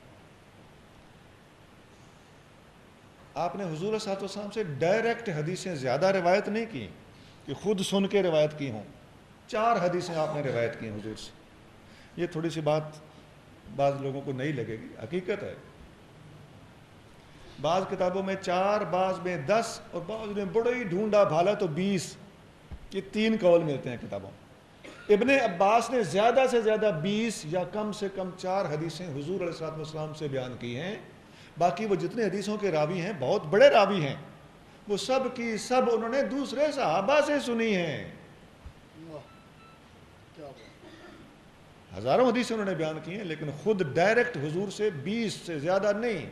آپ نے حضور صلی اللہ علیہ وسلم سے ڈائریکٹ حدیثیں زیادہ روایت نہیں کی کہ خود سن کے روایت کی ہوں، 4 حدیثیں آپ نے روایت کی ہیں حضور سے۔ یہ تھوڑی سی بات بعض لوگوں کو نہیں لگے گی، حقیقت ہے۔ بعض کتابوں میں 4، بعض میں 10، اور بعض میں بڑا ہی ڈھونڈا بھالا تو 20، یہ 3 قول ملتے ہیں کتابوں۔ ابن عباس نے زیادہ سے زیادہ 20 یا کم سے کم 4 حدیثیں حضور علیہ السلام سے بیان کی ہیں. باقی وہ جتنے حدیثوں کے راوی ہیں بہت بڑے راوی ہیں, وہ سب کی سب انہوں نے دوسرے صحابہ سے سنی ہیں. ہزاروں حدیثیں انہوں نے بیان کی ہیں, لیکن خود ڈائریکٹ حضور سے 20 سے زیادہ نہیں.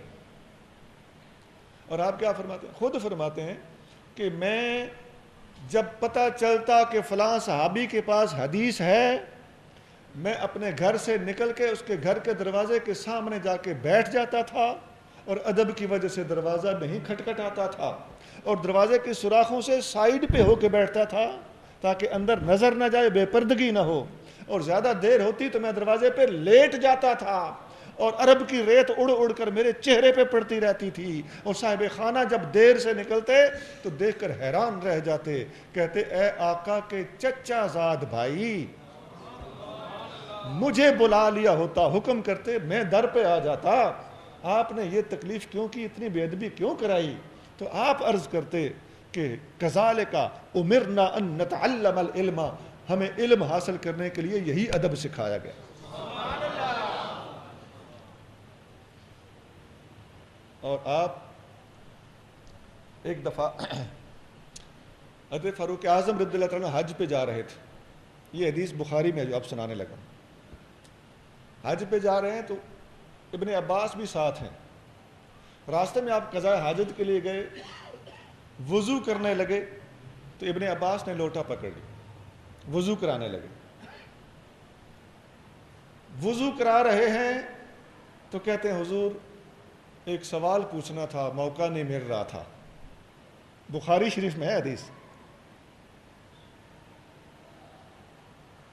اور آپ کیا فرماتے ہیں؟ خود فرماتے ہیں کہ میں جب پتہ چلتا کہ فلاں صحابی کے پاس حدیث ہے, میں اپنے گھر سے نکل کے اس کے گھر کے دروازے کے سامنے جا کے بیٹھ جاتا تھا, اور ادب کی وجہ سے دروازہ نہیں کھٹکھٹاتا تھا, اور دروازے کے سوراخوں سے سائیڈ پہ ہو کے بیٹھتا تھا تاکہ اندر نظر نہ جائے, بے پردگی نہ ہو. اور زیادہ دیر ہوتی تو میں دروازے پہ لیٹ جاتا تھا, اور عرب کی ریت اڑ اڑ کر میرے چہرے پہ پڑتی رہتی تھی. اور صاحب خانہ جب دیر سے نکلتے تو دیکھ کر حیران رہ جاتے, کہتے اے آقا کے چچا زاد بھائی, مجھے بلا لیا ہوتا, حکم کرتے میں در پہ آ جاتا, آپ نے یہ تکلیف کیوں کی, اتنی بے ادبی کیوں کرائی؟ تو آپ عرض کرتے کہ کذالک امرنا ان نتعلم العلم, ہمیں علم حاصل کرنے کے لیے یہی ادب سکھایا گیا. اور آپ ایک دفعہ حضرت فاروق اعظم رضی اللہ عنہ حج پہ جا رہے تھے, یہ حدیث بخاری میں جو اب سنانے لگا. حج پہ جا رہے ہیں تو ابن عباس بھی ساتھ ہیں. راستے میں آپ قضاء حاجت کے لیے گئے, وضو کرنے لگے تو ابن عباس نے لوٹا پکڑ لیا, وضو کرانے لگے. وضو کرا رہے ہیں تو کہتے ہیں حضور ایک سوال پوچھنا تھا, موقع نہیں مل رہا تھا. بخاری شریف میں ہے حدیث.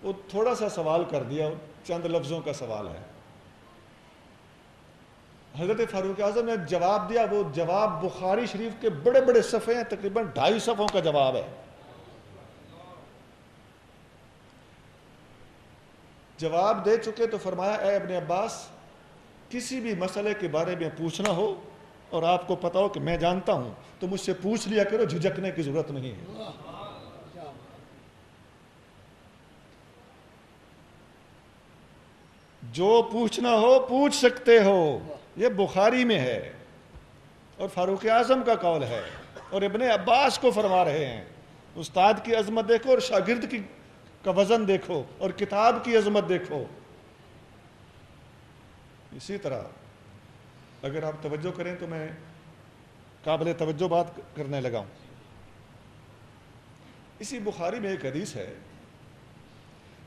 وہ تھوڑا سا سوال کر دیا, چند لفظوں کا سوال ہے. حضرت فاروق اعظم نے جواب دیا, وہ جواب بخاری شریف کے بڑے بڑے صفحے ہیں, تقریباً 2.5 صفحوں کا جواب ہے. جواب دے چکے تو فرمایا اے ابن عباس, کسی بھی مسئلے کے بارے میں پوچھنا ہو اور آپ کو پتا ہو کہ میں جانتا ہوں تو مجھ سے پوچھ لیا کرو, جھجکنے کی ضرورت نہیں ہے. جو پوچھنا ہو پوچھ سکتے ہو, یہ بخاری میں ہے اور فاروق اعظم کا قول ہے, اور ابن عباس کو فرما رہے ہیں. استاد کی عظمت دیکھو اور شاگرد کا وزن دیکھو اور کتاب کی عظمت دیکھو. اسی طرح اگر آپ توجہ کریں تو میں قابل توجہ بات کرنے لگا ہوں. اسی بخاری میں ایک حدیث ہے,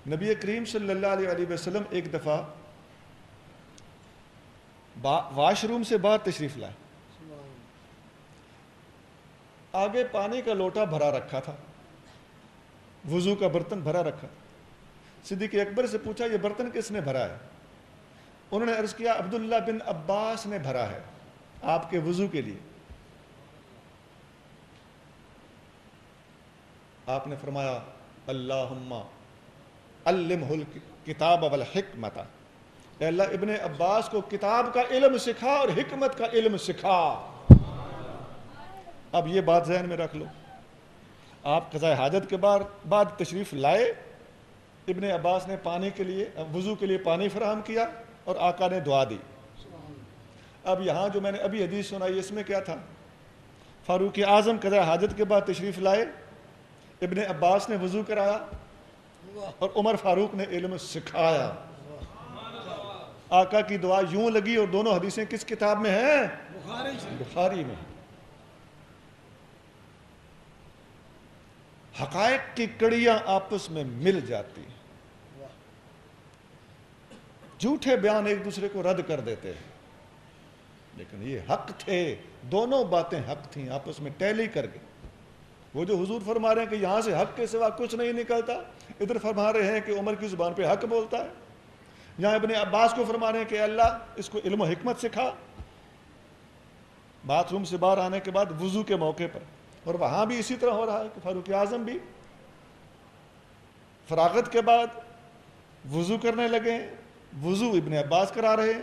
نبی کریم صلی اللہ علیہ وسلم ایک دفعہ واش روم سے باہر تشریف لائے. آگے پانی کا لوٹا بھرا رکھا تھا, وضو کا برتن بھرا رکھا. صدیق اکبر سے پوچھا یہ برتن کس نے بھرا ہے؟ انہوں نے عرض کیا عبداللہ بن عباس نے بھرا ہے آپ کے وضو کے لیے. آپ نے فرمایا اللہم علمہ الکتاب والحکمت, اے اللہ ابن عباس کو کتاب کا علم سکھا اور حکمت کا علم سکھا. اب یہ بات ذہن میں رکھ لو, آپ قضاء حاجت کے بعد تشریف لائے, ابن عباس نے پانی کے لیے, وضو کے لیے پانی فراہم کیا اور آقا نے دعا دی. اب یہاں جو میں نے ابھی حدیث سنائی اس میں کیا تھا؟ فاروق اعظم قضاء حاجت کے بعد تشریف لائے, ابن عباس نے وضو کرایا اور عمر فاروق نے علم سکھایا. آقا کی دعا یوں لگی, اور دونوں حدیثیں کس کتاب میں ہیں؟ بخاری میں. حقائق کی کڑیاں آپس میں مل جاتی ہیں, جھوٹے بیان ایک دوسرے کو رد کر دیتے ہیں, لیکن یہ حق تھے, دونوں باتیں حق تھیں, آپس میں ٹیلی کر گئے. وہ جو حضور فرما رہے ہیں کہ یہاں سے حق کے سوا کچھ نہیں نکلتا, ادھر فرما رہے ہیں کہ عمر کی زبان پہ حق بولتا ہے. یہاں ابن عباس کو فرما رہے ہیں کہ اللہ اس کو علم و حکمت سکھا, باتھ روم سے باہر آنے کے بعد وضو کے موقع پر. اور وہاں بھی اسی طرح ہو رہا ہے کہ فاروق اعظم بھی فراغت کے بعد وضو کرنے لگے, وضو ابن عباس کرا رہے ہیں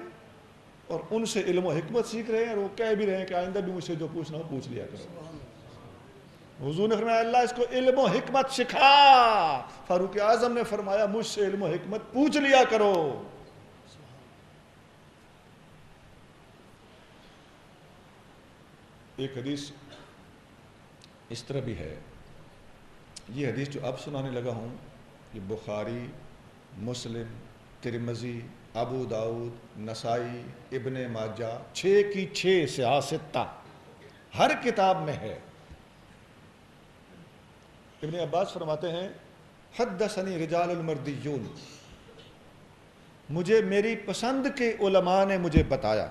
اور ان سے علم و حکمت سیکھ رہے ہیں, اور وہ کہہ بھی رہے ہیں کہ آئندہ بھی مجھ سے جو پوچھنا ہو پوچھ لیا کرو. حضور نے فرمایا اللہ اس کو علم و حکمت سکھا. فاروق اعظم نے فرمایا مجھ سے علم و حکمت پوچھ لیا کرو. ایک حدیث اس طرح بھی ہے، یہ حدیث جو اب سنانے لگا ہوں یہ بخاری، مسلم، ترمذی، ابو داؤد، نسائی، ابن ماجہ، 6 کی 6 سیاستہ ہر کتاب میں ہے. ابن عباس فرماتے ہیں حدثنی رجال المردیون، مجھے میری پسند کے علماء نے مجھے بتایا،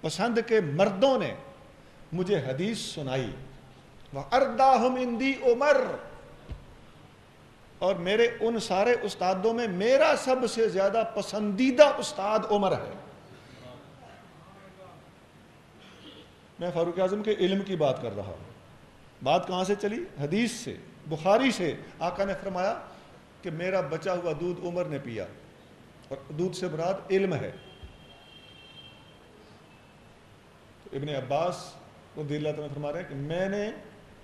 پسند کے مردوں نے مجھے حدیث سنائی. وَأَرْدَاهُمْ عِنْدِي عمر، اور میرے ان سارے استادوں میں میرا سب سے زیادہ پسندیدہ استاد عمر ہے. میں فاروق اعظم کے علم کی بات کر رہا ہوں. بات کہاں سے چلی؟ حدیث سے، بخاری سے. آقا نے فرمایا کہ میرا بچا ہوا دودھ عمر نے پیا، اور دودھ سے مراد علم ہے. تو ابن عباس رضی اللہ تعالیٰ فرما رہے ہیں کہ میں نے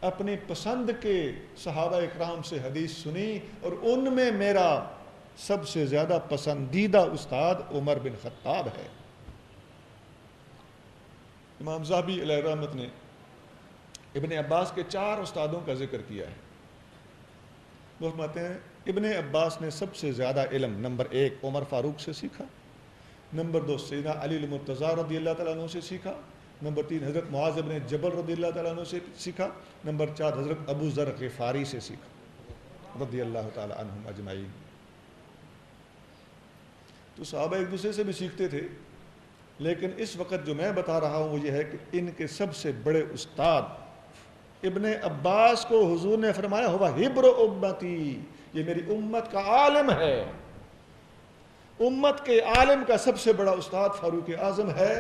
اپنی پسند کے صحابہ اکرام سے حدیث سنی، اور ان میں میرا سب سے زیادہ پسندیدہ استاد عمر بن خطاب ہے. امام ذہبی علیہ رحمت نے ابن عباس کے 4 استادوں کا ذکر کیا ہے. وہ فرماتے ہیں ابن عباس نے سب سے زیادہ علم نمبر 1 عمر فاروق سے سیکھا، نمبر 2 سیدنا علی المرتضیٰ رضی اللہ تعالیٰ عنہ سے سیکھا، نمبر 3 حضرت معاذ بن جبل رضی اللہ تعالیٰ عنہ سے سیکھا، نمبر 4 حضرت ابو ذر غفاری سے سیکھا رضی اللہ تعالیٰ عنہم اجمعین. تو صحابہ ایک دوسرے سے بھی سیکھتے تھے، لیکن اس وقت جو میں بتا رہا ہوں وہ یہ ہے کہ ان کے سب سے بڑے استاد ابن عباس کو حضور نے فرمایا ہوا حبر امتی، یہ میری امت کا عالم ہے. امت کے عالم کا سب سے بڑا استاد فاروق اعظم ہے.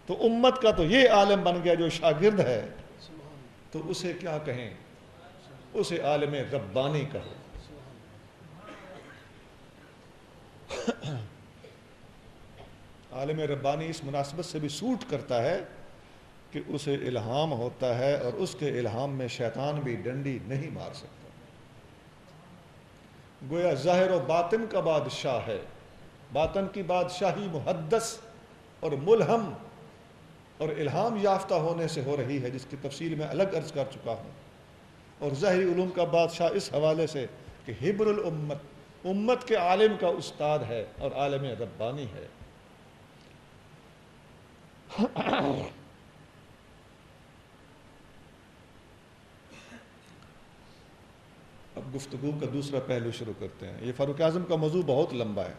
تو امت کا تو یہ عالم بن گیا جو شاگرد ہے، تو اسے کیا کہیں؟ اسے عالم ربانی کہو. عالم ربانی اس مناسبت سے بھی سوٹ کرتا ہے کہ اسے الہام ہوتا ہے، اور اس کے الہام میں شیطان بھی ڈنڈی نہیں مار سکتا. گویا ظاہر و باطن کا بادشاہ ہے. باطن کی بادشاہی محدث اور ملہم اور الہام یافتہ ہونے سے ہو رہی ہے، جس کی تفصیل میں الگ عرض کر چکا ہوں. اور ظاہری علوم کا بادشاہ اس حوالے سے کہ حبر الامت، امت کے عالم کا استاد ہے اور عالم ربانی ہے. اب گفتگو کا دوسرا پہلو شروع کرتے ہیں. یہ فاروق اعظم کا موضوع بہت لمبا ہے.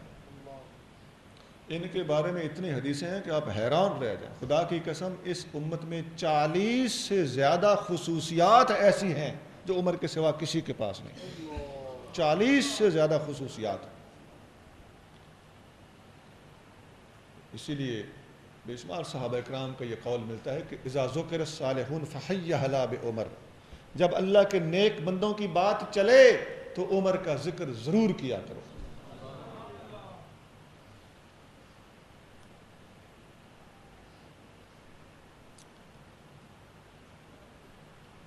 ان کے بارے میں اتنی حدیثیں ہیں کہ آپ حیران رہ جائیں. خدا کی قسم اس امت میں 40 سے زیادہ خصوصیات ایسی ہیں جو عمر کے سوا کسی کے پاس نہیں. 40 سے زیادہ خصوصیات. اسی لیے بے شمار صحابہ اکرام کا یہ قول ملتا ہے کہ اذا ذکر الصالحون فحی ہلا بعمر، جب اللہ کے نیک بندوں کی بات چلے تو عمر کا ذکر ضرور کیا کرو.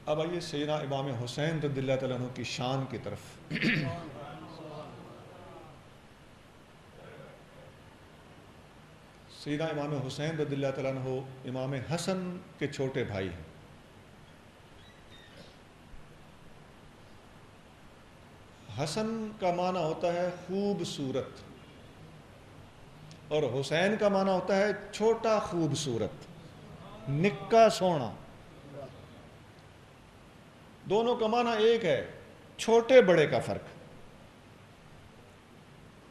اب آئیے سیدنا امام حسین رضی اللہ تعالیٰ عنہ کی شان کی طرف. سیدنا امام حسین رضی اللہ تعالیٰ عنہ امام حسن کے چھوٹے بھائی ہیں. حسن کا معنی ہوتا ہے خوبصورت، اور حسین کا معنی ہوتا ہے چھوٹا خوبصورت، نکا سونا. دونوں کا معنی ایک ہے، چھوٹے بڑے کا فرق.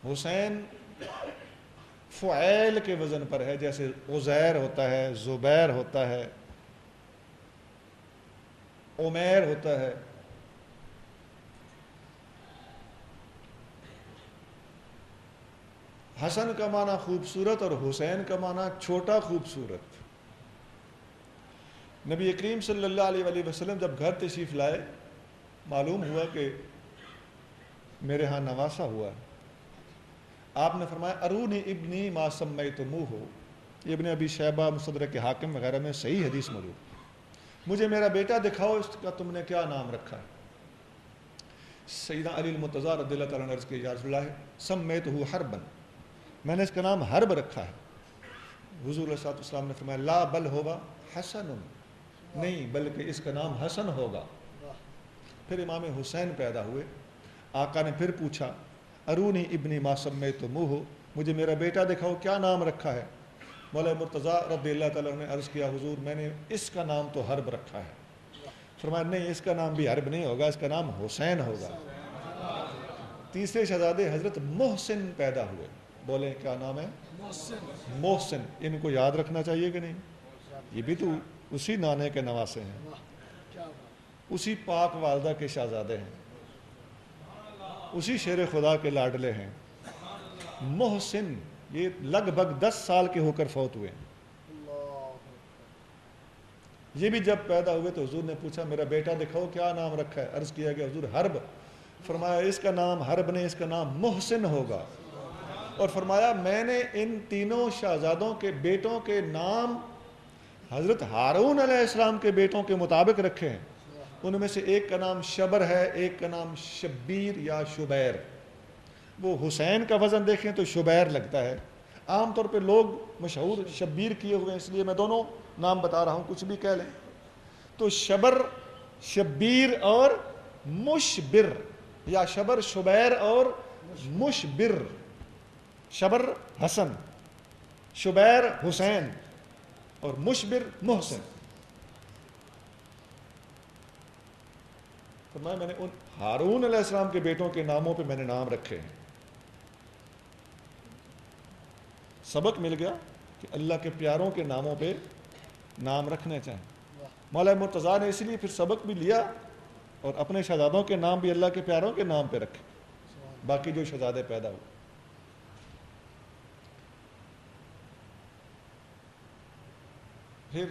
حسین فعیل کے وزن پر ہے، جیسے عزیر ہوتا ہے، زبیر ہوتا ہے، عمیر ہوتا ہے. حسن کا معنی خوبصورت اور حسین کا معنی چھوٹا خوبصورت. نبی کریم صلی اللہ علیہ وآلہ وسلم جب گھر تشریف لائے، معلوم ہوا کہ میرے ہاں نواسہ ہوا. آپ نے فرمایا ارونی ابنی ما سمیتموہ. ابن ابی شیبہ، مستدرک حاکم وغیرہ میں صحیح حدیث موجود. مجھے میرا بیٹا دکھاؤ، اس کا تم نے کیا نام رکھا ہے؟ سیدنا علی المرتضیٰ رضی اللہ تعالیٰ نے عرض کیا یا رسول اللہ سمیتہ حربا، میں نے اس کا نام حرب رکھا ہے۔ حضور علیہ السلام نے فرمایا لا بل ہوگا حسن، نہیں بلکہ اس کا نام حسن ہوگا۔ پھر امام حسین پیدا ہوئے، آقا نے پھر پوچھا ارونی ابنی ما سمیتموہ، مجھے میرا بیٹا دکھاؤ کیا نام رکھا ہے؟ مولا مرتضیٰ رضی اللہ تعالیٰ نے عرض کیا حضور میں نے اس کا نام تو حرب رکھا ہے۔ فرمایا نہیں، اس کا نام بھی حرب نہیں ہوگا، اس کا نام حسین ہوگا۔ تیسرے شہزادے حضرت محسن پیدا ہوئے، بولیں کیا نام ہے؟ محسن۔ ان کو یاد رکھنا چاہیے کہ نہیں؟ یہ بھی تو اسی نانے کے نواسے ہیں، اسی پاک والدہ کے شہزادے ہیں، اسی شیر خدا کے لاڈلے ہیں۔ محسن یہ لگ بھگ 10 سال کے ہو کر فوت ہوئے۔ یہ بھی جب پیدا ہوئے تو حضور نے پوچھا میرا بیٹا دکھاؤ کیا نام رکھا ہے؟ عرض کیا کہ حضور حرب۔ فرمایا اس کا نام حرب نہیں، اس کا نام محسن ہوگا۔ اور فرمایا میں نے ان تینوں شہزادوں کے بیٹوں کے نام حضرت ہارون علیہ السلام کے بیٹوں کے مطابق رکھے ہیں۔ ان میں سے ایک کا نام شبر ہے، ایک کا نام شبیر یا شبیر۔ وہ حسین کا وزن دیکھیں تو شبیر لگتا ہے، عام طور پہ لوگ مشہور شبیر کیے ہوئے ہیں، اس لیے میں دونوں نام بتا رہا ہوں، کچھ بھی کہہ لیں۔ تو شبر شبیر اور مشبر، یا شبر شبیر اور مشبر۔ شبر حسن، شبیر حسین اور مشبر محسن۔ فرمایا میں نے ان ہارون علیہ السلام کے بیٹوں کے ناموں پہ میں نے نام رکھے ہیں۔ سبق مل گیا کہ اللہ کے پیاروں کے ناموں پہ نام رکھنے چاہیں۔ مولا مرتضیٰ نے اس لیے پھر سبق بھی لیا اور اپنے شہزادوں کے نام بھی اللہ کے پیاروں کے نام پہ رکھے، باقی جو شہزادے پیدا ہوئے۔ پھر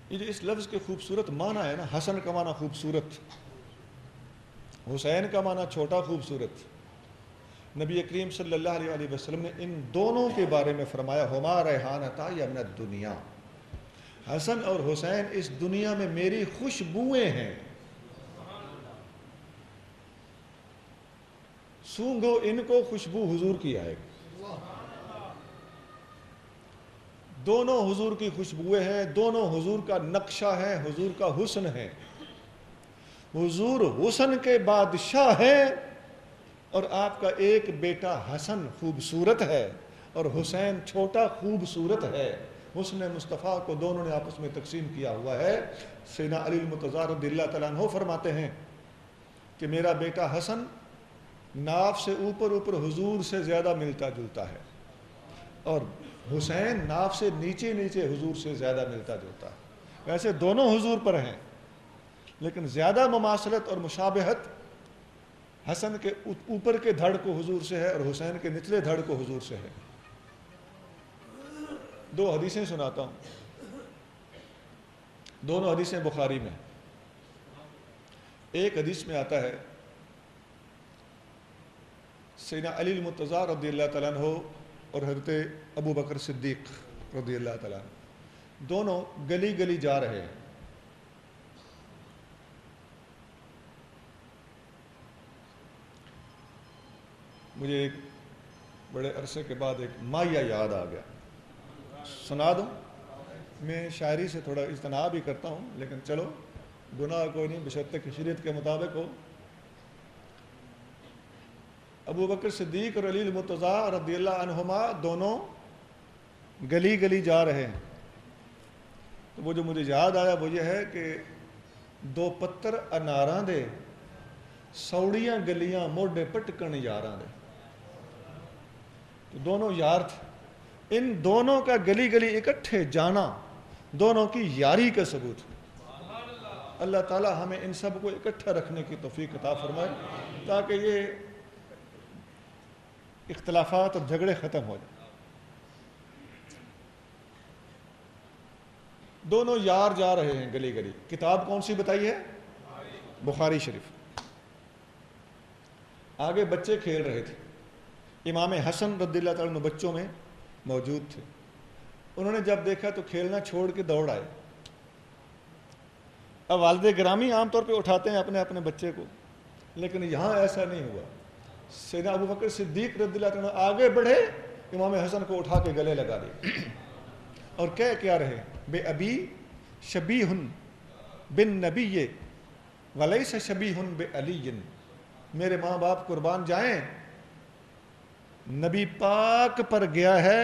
یہ جو اس لفظ کے خوبصورت معنی ہے نا، حسن کا معنی خوبصورت، حسین کا معنی چھوٹا خوبصورت۔ نبی کریم صلی اللہ علیہ وسلم نے ان دونوں کے بارے میں فرمایا ہما ریحانتا یا من الدنیا، حسن اور حسین اس دنیا میں میری خوشبوئیں ہیں، سونگھو ان کو، خوشبو حضور کی آئے گی۔ دونوں حضور کی خوشبوئیں ہیں، دونوں حضور کا نقشہ ہے، حضور کا حسن ہے۔ حضور حسن کے بادشاہ ہیں اور آپ کا ایک بیٹا حسن خوبصورت ہے اور حسین چھوٹا خوبصورت ہے۔ حسن مصطفیٰ کو دونوں نے آپس میں تقسیم کیا ہوا ہے۔ سیدنا علی المرتضیٰ رضی اللہ تعالیٰ عنہ فرماتے ہیں کہ میرا بیٹا حسن ناف سے اوپر حضور سے زیادہ ملتا جلتا ہے، اور حسین ناف سے نیچے حضور سے زیادہ ملتا جلتا ہے۔ ویسے دونوں حضور پر ہیں، لیکن زیادہ مماثلت اور مشابہت حسن کے اوپر کے دھڑ کو حضور سے ہے اور حسین کے نچلے دھڑ کو حضور سے ہے۔ 2 حدیثیں سناتا ہوں، دونوں حدیثیں بخاری میں۔ ایک حدیث میں آتا ہے سیدنا علی المرتضیٰ رضی اللہ تعالیٰ عنہ اور حضرت ابو بکر صدیق رضی اللہ تعالیٰ عنہ دونوں گلی گلی جا رہے ہیں۔ مجھے ایک بڑے عرصے کے بعد ایک مائیہ یاد آ گیا، سنا دوں؟ میں شاعری سے تھوڑا اجتناب ہی کرتا ہوں، لیکن چلو گناہ کوئی نہیں، بشرطے کہ شریعت کے مطابق ہو۔ ابو بکر صدیق اور علی المرتضیٰ رضی اللہ عنہما دونوں گلی گلی جا رہے ہیں، تو وہ جو مجھے یاد آیا وہ یہ ہے کہ 2 پتر اناراں دے سوڑیاں گلیاں موڈے پٹکن یاراں دے۔ تو دونوں یار تھے، ان دونوں کا گلی گلی اکٹھے جانا دونوں کی یاری کا ثبوت ہے۔ اللہ تعالی ہمیں ان سب کو اکٹھا رکھنے کی توفیق عطا فرمائے تاکہ یہ اختلافات اور جھگڑے ختم ہو جائیں۔ دونوں یار جا رہے ہیں گلی گلی۔ کتاب کون سی بتائی ہے؟ بخاری شریف۔ آگے بچے کھیل رہے تھے، امام حسن رضی اللہ تعالیٰ عنہ بچوں میں موجود تھے۔ انہوں نے جب دیکھا تو کھیلنا چھوڑ کے دوڑ آئے. اب والد گرامی عام طور پہ اٹھاتے ہیں اپنے اپنے بچے کو، لیکن یہاں ایسا نہیں ہوا. سیدنا ابو بکر صدیق رضی اللہ عنہ آگے بڑھے، امام حسن کو اٹھا کے گلے لگا لیے اور کہہ کیا رہے، بے ابی شبیہ بن نبی ولیس شبیہ بے علی، میرے ماں باپ قربان جائیں، نبی پاک پر گیا ہے،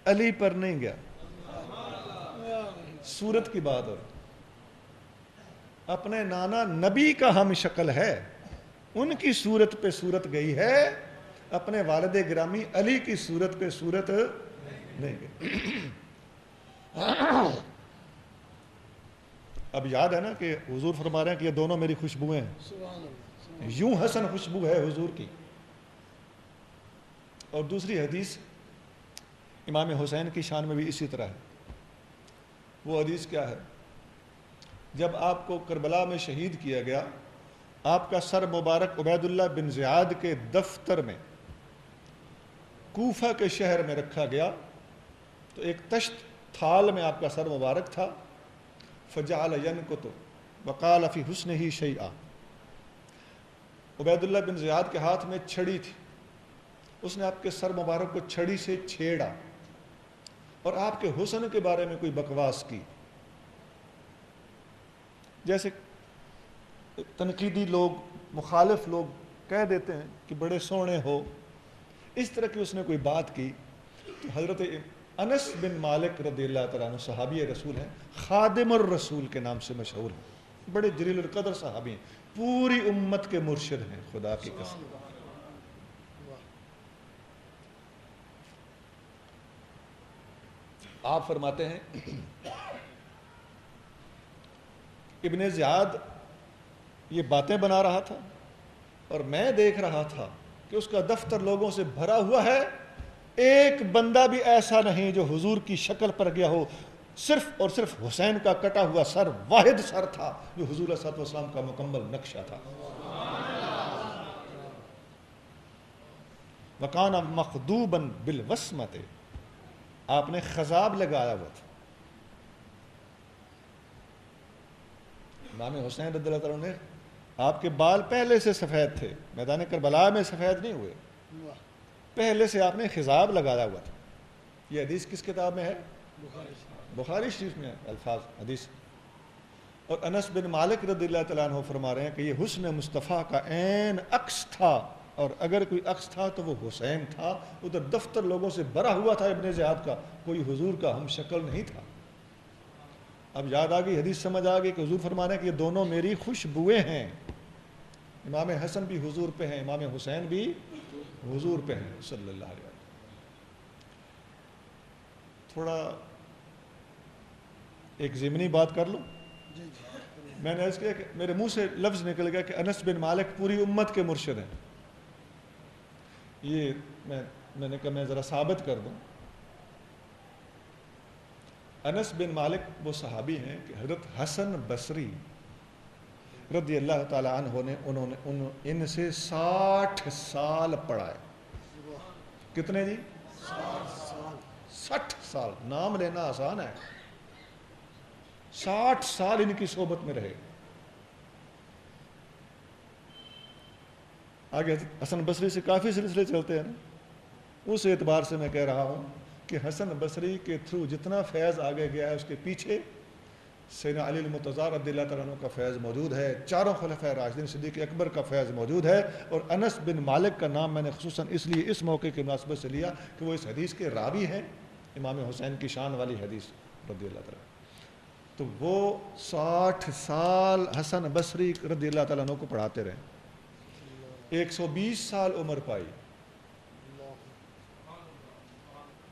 علی پر نہیں گیا. صورت کی بات اور اپنے نانا نبی کا ہم شکل ہے، ان کی صورت پہ صورت گئی ہے، اپنے والد گرامی علی کی صورت پہ صورت نہیں گئی. اب یاد ہے نا کہ حضور فرما رہے ہیں کہ یہ دونوں میری خوشبوئیں ہیں، یوں حسن خوشبو ہے حضور کی. اور دوسری حدیث امام حسین کی شان میں بھی اسی طرح ہے. وہ حدیث کیا ہے؟ جب آپ کو کربلا میں شہید کیا گیا، آپ کا سر مبارک عبید اللہ بن زیاد کے دفتر میں کوفہ کے شہر میں رکھا گیا، تو ایک تشت تھال میں آپ کا سر مبارک تھا. فجعل ينكت وقال في حسنه شيئا، عبید اللہ بن زیاد کے ہاتھ میں چھڑی تھی، اس نے آپ کے سر مبارک کو چھڑی سے چھیڑا اور آپ کے حسن کے بارے میں کوئی بکواس کی. جیسے تنقیدی لوگ، مخالف لوگ کہہ دیتے ہیں کہ بڑے سونے ہو، اس طرح کی اس نے کوئی بات کی. تو حضرت انس بن مالک رضی اللہ تعالیٰ عنہ صحابی رسول ہیں، خادم الرسول کے نام سے مشہور ہیں، بڑے جلیل القدر صحابی ہیں، پوری امت کے مرشد ہیں، خدا کی قسم. آپ فرماتے ہیں ابن زیاد یہ باتیں بنا رہا تھا اور میں دیکھ رہا تھا کہ اس کا دفتر لوگوں سے بھرا ہوا ہے، ایک بندہ بھی ایسا نہیں جو حضور کی شکل پر گیا ہو. صرف اور صرف حسین کا کٹا ہوا سر واحد سر تھا جو حضور صلی اللہ علیہ وسلم کا مکمل نقشہ تھا. وکان مخدوبا بالوسمت، آپ نے خضاب لگایا ہوا تھا. امام حسین رضی اللہ تعالیٰ نے، آپ کے بال پہلے سے سفید تھے، میدان کربلا میں سفید نہیں ہوئے، پہلے سے آپ نے خضاب لگایا ہوا تھا. یہ حدیث کس کتاب میں ہے؟ بخاری شریف میں الفاظ حدیث. اور انس بن مالک رضی اللہ تعالیٰ عنہ فرما رہے ہیں کہ یہ حسن مصطفیٰ کا عین عکس تھا، اور اگر کوئی عکس تھا تو وہ حسین تھا. ادھر دفتر لوگوں سے بھرا ہوا تھا ابن زیاد کا، کوئی حضور کا ہم شکل نہیں تھا. اب یاد آ گئی، حدیث سمجھ آ گئی کہ حضور فرما رہے ہیں کہ یہ دونوں میری خوشبوئیں ہیں. امام حسن بھی حضور پہ ہیں، امام حسین بھی حضور پہ ہیں صلی اللہ علیہ وسلم. تھوڑا ایک ضمنی بات کر لوں. میں نے عرض کیا کہ میرے منہ سے لفظ نکل گیا کہ انس بن مالک پوری امت کے مرشد ہیں. یہ میں نے کہا میں ذرا ثابت کر دوں. انس بن مالک وہ صحابی ہیں کہ حضرت حسن بصری رضی اللہ تعالی عنہ نے ان سے 60 سال پڑھائے. کتنے جی؟ 60 سال. نام لینا آسان ہے، 60 سال ان کی صحبت میں رہے. آگے حسن بصری سے کافی سلسلے چلتے ہیں نا، اس اعتبار سے میں کہہ رہا ہوں کہ حسن بصری کے تھرو جتنا فیض آگے گیا ہے اس کے پیچھے سیدنا علی المرتضیٰ رضی اللہ تعالیٰ عنہ کا فیض موجود ہے، چاروں خلفائے راشدین صدیق اکبر کا فیض موجود ہے. اور انس بن مالک کا نام میں نے خصوصاً اس لیے اس موقع کی مناسبت سے لیا کہ وہ اس حدیث کے راوی ہیں، امام حسین کی شان والی حدیث رضی اللہ تعالیٰ. تو وہ 60 سال حسن بصری رضی اللہ تعالیٰ عنہ کو پڑھاتے رہے، 120 سال عمر پائی.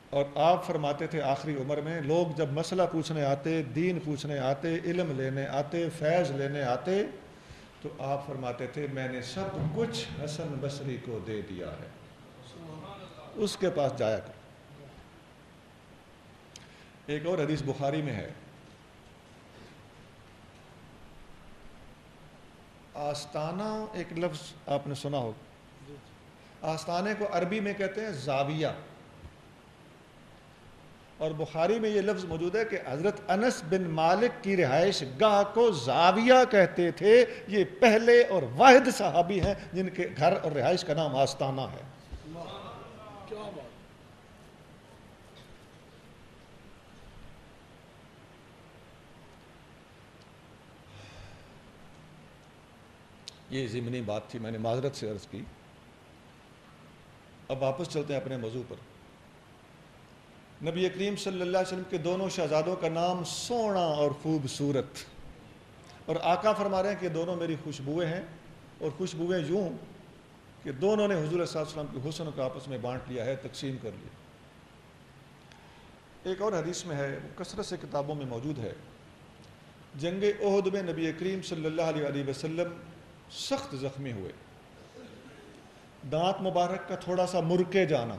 اور آپ فرماتے تھے آخری عمر میں لوگ جب مسئلہ پوچھنے آتے، دین پوچھنے آتے، علم لینے آتے، فیض لینے آتے، تو آپ فرماتے تھے میں نے سب کچھ حسن بصری کو دے دیا ہے، اس کے پاس جایا کر. ایک اور حدیث بخاری میں ہے، آستانہ ایک لفظ آپ نے سنا ہوگا. آستانے کو عربی میں کہتے ہیں زاویہ. اور بخاری میں یہ لفظ موجود ہے کہ حضرت انس بن مالک کی رہائش گاہ کو زاویہ کہتے تھے. یہ پہلے اور واحد صحابی ہیں جن کے گھر اور رہائش کا نام آستانہ ہے. کیا بات. یہ ضمنی بات تھی، میں نے معذرت سے عرض کی. اب واپس چلتے ہیں اپنے موضوع پر. نبی کریم صلی اللہ علیہ وسلم کے دونوں شہزادوں کا نام سونا اور خوبصورت، اور آقا فرما رہے ہیں کہ دونوں میری خوشبوئیں ہیں، اور خوشبوئیں یوں کہ دونوں نے حضور صلی اللہ علیہ وسلم کے حسن کو آپس میں بانٹ لیا ہے، تقسیم کر لیا. ایک اور حدیث میں ہے، وہ کثرت سے کتابوں میں موجود ہے، جنگ احد میں نبی کریم صلی اللہ علیہ وسلم سخت زخمی ہوئے. دانت مبارک کا تھوڑا سا مرکے جانا،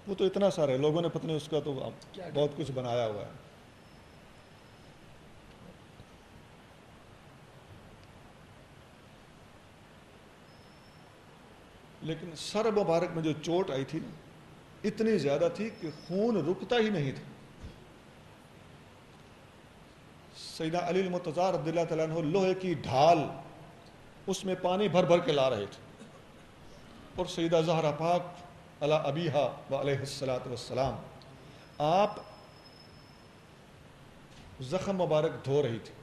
وہ تو اتنا سارا ہے، لوگوں نے پتہ نہیں اس کا تو بہت کچھ بنایا ہوا ہے. لیکن سر مبارک میں جو چوٹ آئی تھی نا، اتنی زیادہ تھی کہ خون رکتا ہی نہیں تھا. سیدنا علی المرتضیٰ رضی اللہ تعالیٰ عنہ لوہے کی ڈھال، اس میں پانی بھر بھر کے لا رہے تھے، اور سیدہ زہرا پاک علی ابیہا و علیہ الصلاۃ والسلام آپ زخم مبارک دھو رہی تھی،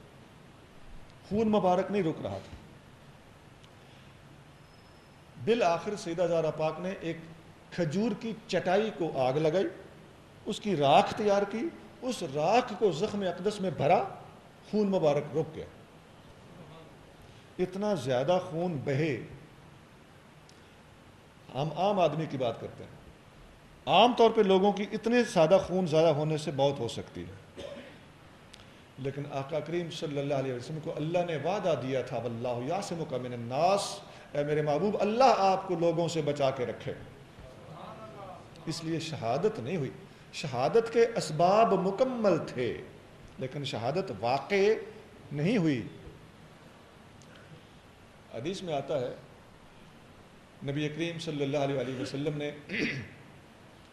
خون مبارک نہیں رک رہا تھا. بالآخر سیدہ زہرا پاک نے ایک کھجور کی چٹائی کو آگ لگائی، اس کی راکھ تیار کی، اس راکھ کو زخم اقدس میں بھرا، خون مبارک رک گیا. اتنا زیادہ خون بہے. ہم عام آدمی کی بات کرتے ہیں، عام طور پہ لوگوں کی اتنے سادہ خون ضائع ہونے سے موت ہو سکتی ہے، لیکن آقا کریم صلی اللہ علیہ وسلم کو اللہ نے وعدہ دیا تھا، واللہ یعصمک من الناس، اے میرے محبوب اللہ آپ کو لوگوں سے بچا کے رکھے. اس لیے شہادت نہیں ہوئی. شہادت کے اسباب مکمل تھے لیکن شہادت واقع نہیں ہوئی. حدیث میں آتا ہے نبی کریم صلی اللہ علیہ وسلم نے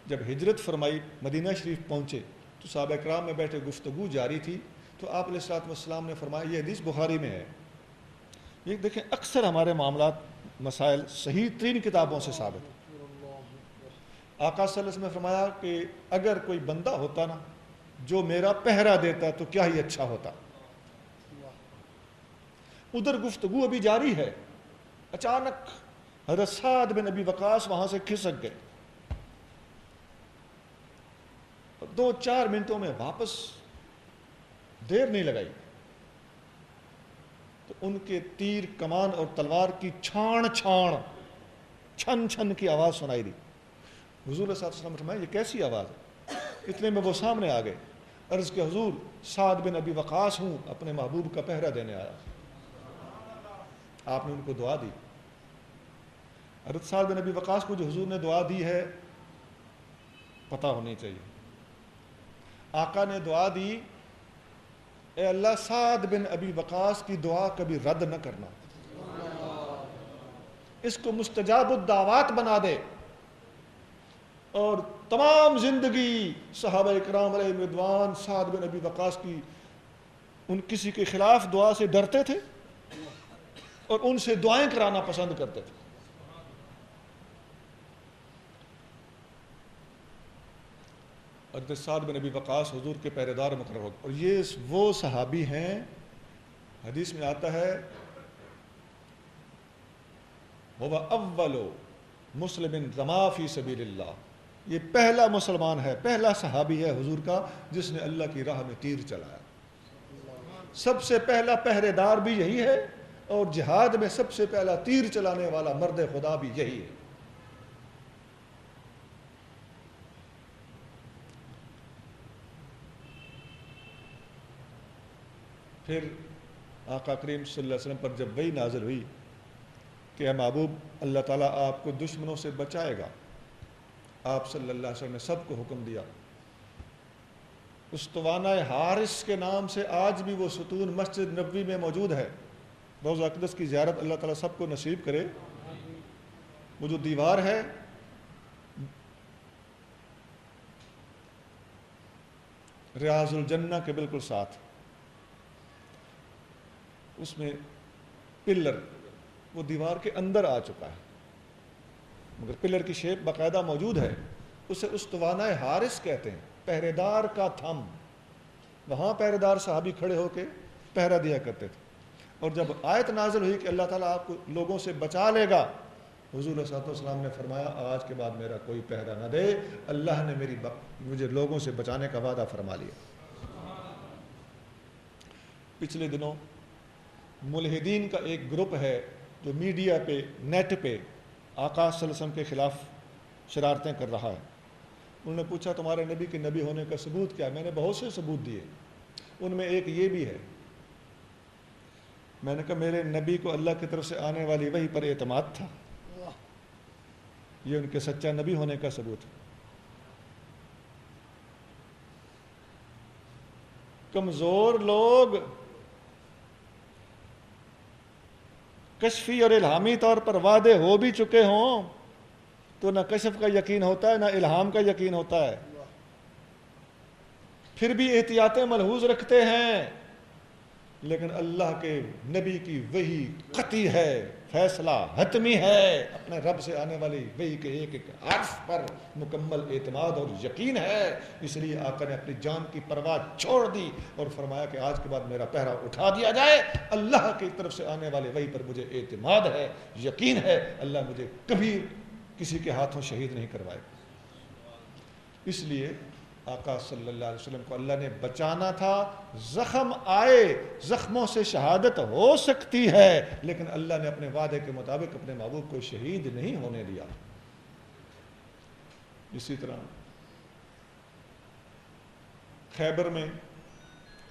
جب ہجرت فرمائی، مدینہ شریف پہنچے تو صحابہ کرام میں بیٹھے گفتگو جاری تھی، تو آپ علیہ الصلوۃ والسلام نے فرمایا، یہ حدیث بخاری میں ہے. یہ دیکھیں اکثر ہمارے معاملات مسائل صحیح ترین کتابوں سے ثابت ہیں. آقا صلی اللہ علیہ وسلم نے فرمایا کہ اگر کوئی بندہ ہوتا نا جو میرا پہرا دیتا تو کیا ہی اچھا ہوتا. ادھر گفتگو ابھی جاری ہے، اچانک حضرت سعد بن ابی وقاص وہاں سے کھسک گئے، 2-4 منٹوں میں واپس، دیر نہیں لگائی تو ان کے تیر کمان اور تلوار کی چھان چھن چھن کی آواز سنائی دی. حضور صلی اللہ علیہ وسلم نے فرمایا، یہ کیسی آواز ہے؟ اتنے میں وہ سامنے آ گئے. عرض کہ حضور سعد بن ابی وقاص ہوں، اپنے محبوب کا پہرا دینے آیا. آپ نے ان کو دعا دی. حضرت سعد بن ابی وقاص کو جو حضور نے دعا دی ہے پتہ ہونی چاہیے. آقا نے دعا دی، اے اللہ سعد بن ابی وقاص کی دعا کبھی رد نہ کرنا، اس کو مستجاب الدعوات بنا دے، اور تمام زندگی صحابہ کرام علیہ رضوان سعد بن ابی وقاص کی ان کسی کے خلاف دعا سے ڈرتے تھے اور ان سے دعائیں کرانا پسند کرتے تھے. حضرت سعد بن ابی وقاص حضور کے پہرے دار مقرر ہو گئے، اور یہ وہ صحابی ہیں، حدیث میں آتا ہے وہ اول مسلم رما فی سبیل اللہ، یہ پہلا مسلمان ہے، پہلا صحابی ہے حضور کا جس نے اللہ کی راہ میں تیر چلایا. سب سے پہلا پہرے دار بھی یہی ہے، اور جہاد میں سب سے پہلا تیر چلانے والا مرد خدا بھی یہی ہے. پھر آقا کریم صلی اللہ علیہ وسلم پر جب وحی نازل ہوئی کہ اے محبوب اللہ تعالیٰ آپ کو دشمنوں سے بچائے گا، آپ صلی اللہ علیہ وسلم نے سب کو حکم دیا. استوانہ حارس کے نام سے آج بھی وہ ستون مسجد نبوی میں موجود ہے. روضہ اقدس کی زیارت اللہ تعالیٰ سب کو نصیب کرے. وہ جو دیوار ہے ریاض الجنہ کے بالکل ساتھ، اس میں پلر وہ دیوار کے اندر آ چکا ہے، مگر پلر کی شیپ باقاعدہ موجود ہے، اسے استوانہ حارس کہتے ہیں، پہرے دار کا تھم۔ وہاں پہرے دار صحابی کھڑے ہو کے پہرا دیا کرتے تھے، اور جب آیت نازل ہوئی کہ اللہ تعالیٰ آپ کو لوگوں سے بچا لے گا، حضور صلی اللہ علیہ وسلم نے فرمایا آج کے بعد میرا کوئی پہرا نہ دے، اللہ نے مجھے لوگوں سے بچانے کا وعدہ فرما لیا۔ پچھلے دنوں ملحدین کا ایک گروپ ہے جو میڈیا پہ، نیٹ پہ آقا صلی اللہ علیہ وسلم کے خلاف شرارتیں کر رہا ہے۔ انہوں نے پوچھا تمہارے نبی کے نبی ہونے کا ثبوت کیا ہے؟ میں نے بہت سے ثبوت دیے، ان میں ایک یہ بھی ہے۔ میں نے کہا میرے نبی کو اللہ کی طرف سے آنے والی وحی پر اعتماد تھا، یہ ان کے سچا نبی ہونے کا ثبوت ہے۔ کمزور لوگ کشفی اور الہامی طور پر وعدے ہو بھی چکے ہوں تو نہ کشف کا یقین ہوتا ہے نہ الہام کا یقین ہوتا ہے، پھر بھی احتیاطیں ملحوظ رکھتے ہیں، لیکن اللہ کے نبی کی وحی قطعی ہے، فیصلہ حتمی ہے، اپنے رب سے آنے والی وحی کے ایک ایک حرف پر مکمل اعتماد اور یقین ہے۔ اس لیے آقا نے اپنی جان کی پرواہ چھوڑ دی اور فرمایا کہ آج کے بعد میرا پہرا اٹھا دیا جائے، اللہ کی طرف سے آنے والے وحی پر مجھے اعتماد ہے، یقین ہے، اللہ مجھے کبھی کسی کے ہاتھوں شہید نہیں کروائے۔ اس لیے آقا صلی اللہ علیہ وسلم کو اللہ نے بچانا تھا، زخم آئے، زخموں سے شہادت ہو سکتی ہے، لیکن اللہ نے اپنے وعدے کے مطابق اپنے محبوب کو شہید نہیں ہونے دیا۔ اسی طرح خیبر میں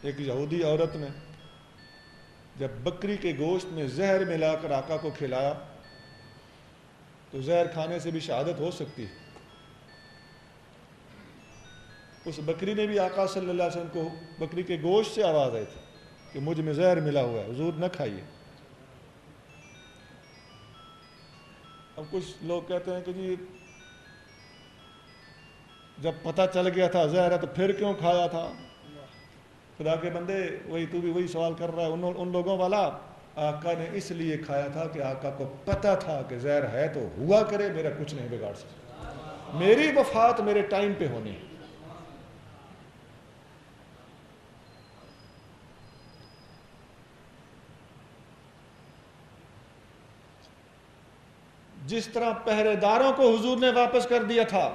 ایک یہودی عورت نے جب بکری کے گوشت میں زہر ملا کر آقا کو کھلایا تو زہر کھانے سے بھی شہادت ہو سکتی ہے۔ اس بکری نے بھی آقا صلی اللہ علیہ وسلم کو بکری کے گوشت سے آواز آئی تھی کہ مجھ میں زہر ملا ہوا ہے، حضور نہ کھائیے۔ اب کچھ لوگ کہتے ہیں کہ جی جب پتہ چل گیا تھا زہر ہے تو پھر کیوں کھایا تھا؟ خدا کے بندے تو بھی وہی سوال کر رہا ہے ان لوگوں والا۔ آقا نے اس لیے کھایا تھا کہ آقا کو پتہ تھا کہ زہر ہے تو ہوا کرے، میرا کچھ نہیں بگاڑ سکتا، میری وفات میرے ٹائم پہ ہونی ہے۔ جس طرح پہرے داروں کو حضور نے واپس کر دیا تھا،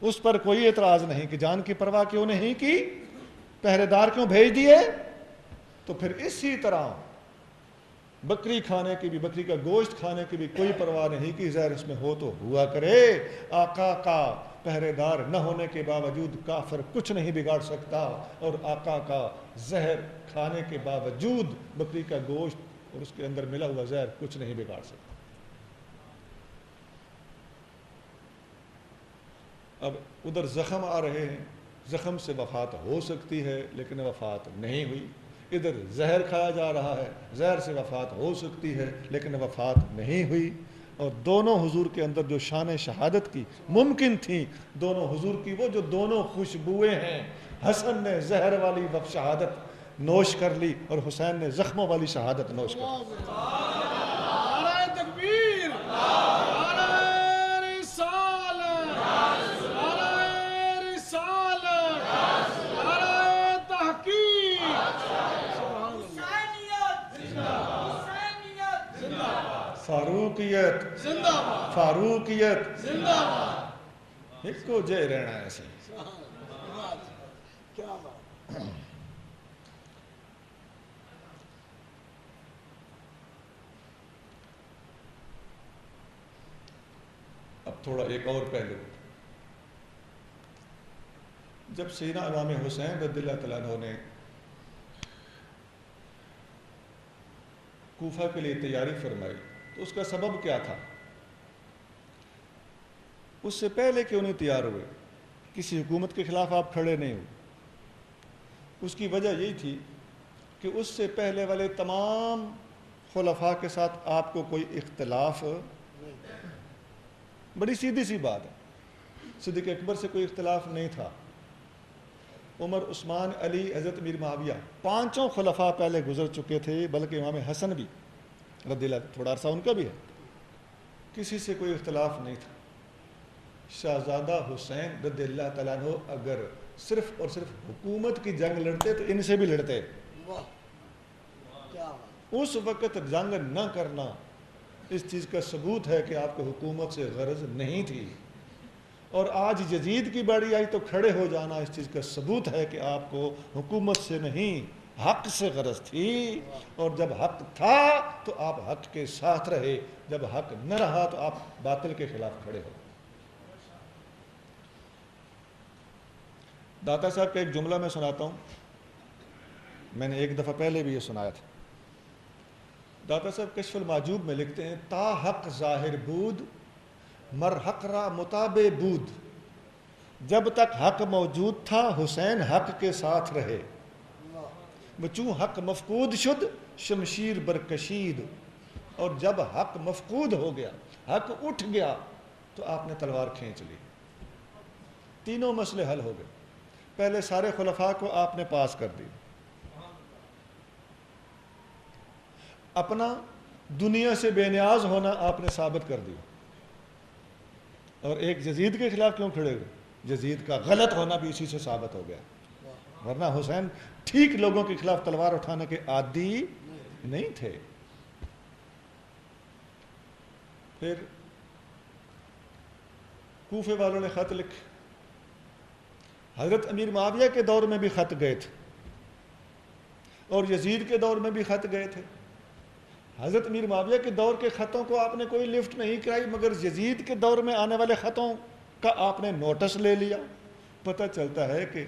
اس پر کوئی اعتراض نہیں کہ جان کی پرواہ کیوں نہیں کی، پہرے دار کیوں بھیج دیے، تو پھر اسی طرح بکری کھانے کی بھی، بکری کا گوشت کھانے کی بھی کوئی پرواہ نہیں کہ زہر اس میں ہو تو ہوا کرے۔ آقا کا پہرے دار نہ ہونے کے باوجود کافر کچھ نہیں بگاڑ سکتا، اور آقا کا زہر کھانے کے باوجود بکری کا گوشت اور اس کے اندر ملا ہوا زہر کچھ نہیں بگاڑ سکتا۔ اب ادھر زخم آ رہے ہیں، زخم سے وفات ہو سکتی ہے لیکن وفات نہیں ہوئی، ادھر زہر کھایا جا رہا ہے، زہر سے وفات ہو سکتی ہے لیکن وفات نہیں ہوئی، اور دونوں حضور کے اندر جو شان شہادت کی ممکن تھی، دونوں حضور کی وہ جو دونوں خوشبوئیں ہیں، حسن نے زہر والی شہادت نوش کر لی اور حسین نے زخموں والی شہادت نوش کر لی۔ نعرہ تکبیر، نعرہ رسالت، نعرہ رسالت، نعرہ تحقیق، فاروقیت زندہ باد، فاروقیت زندہ باد، ایک کو جے رہنا ہے ایسے۔ کیا بات۔ اب تھوڑا ایک اور پہلو، جب سیدنا امام حسین رضی اللہ تعالیٰ عنہ نے کوفہ کے لیے تیاری فرمائی تو اس کا سبب کیا تھا؟ اس سے پہلے کیوں نہیں تیار ہوئے؟ کسی حکومت کے خلاف آپ کھڑے نہیں ہوئے، اس کی وجہ یہی تھی کہ اس سے پہلے والے تمام خلفاء کے ساتھ آپ کو کوئی اختلاف، بڑی سیدھی سی بات ہے، صدیق اکبر سے کوئی اختلاف نہیں تھا، عمر، عثمان، علی، حضرت امیر معاویہ، پانچوں خلفاء پہلے گزر چکے تھے، بلکہ امام حسن بھی رضی اللہ، تھوڑا عرصہ ان کا بھی ہے، کسی سے کوئی اختلاف نہیں تھا۔ شہزادہ حسین رضی اللہ تعالیٰ عنہ اگر صرف اور صرف حکومت کی جنگ لڑتے تو ان سے بھی لڑتے۔ واہ کیا بات، اس وقت جنگ نہ کرنا اس چیز کا ثبوت ہے کہ آپ کو حکومت سے غرض نہیں تھی، اور آج یزید کی باری آئی تو کھڑے ہو جانا اس چیز کا ثبوت ہے کہ آپ کو حکومت سے نہیں حق سے غرض تھی، اور جب حق تھا تو آپ حق کے ساتھ رہے، جب حق نہ رہا تو آپ باطل کے خلاف کھڑے ہو۔ داتا صاحب کا ایک جملہ میں سناتا ہوں، میں نے ایک دفعہ پہلے بھی یہ سنایا تھا۔ داتا صاحب کشف المعجوب میں لکھتے ہیں، تا حق ظاہر بود مر حق را مطابع بود، جب تک حق موجود تھا حسین حق کے ساتھ رہے، بچوں حق مفقود شد شمشیر برکشید، اور جب حق مفقود ہو گیا، حق اٹھ گیا تو آپ نے تلوار کھینچ لی۔ تینوں مسئلے حل ہو گئے۔ پہلے سارے خلفاء کو آپ نے پاس کر دی، اپنا دنیا سے بے نیاز ہونا آپ نے ثابت کر دیا، اور ایک یزید کے خلاف کیوں کھڑے ہوئے؟ یزید کا غلط ہونا بھی اسی سے ثابت ہو گیا، ورنہ حسین ٹھیک لوگوں کے خلاف تلوار اٹھانے کے عادی نہیں تھے۔ پھر کوفے والوں نے خط لکھے، حضرت امیر معاویہ کے دور میں بھی خط گئے تھے، اور یزید کے دور میں بھی خط گئے تھے۔ حضرت امیر معاویہ کے دور کے خطوں کو آپ نے کوئی لفٹ نہیں کرائی، مگر یزید کے دور میں آنے والے خطوں کا آپ نے نوٹس لے لیا۔ پتہ چلتا ہے کہ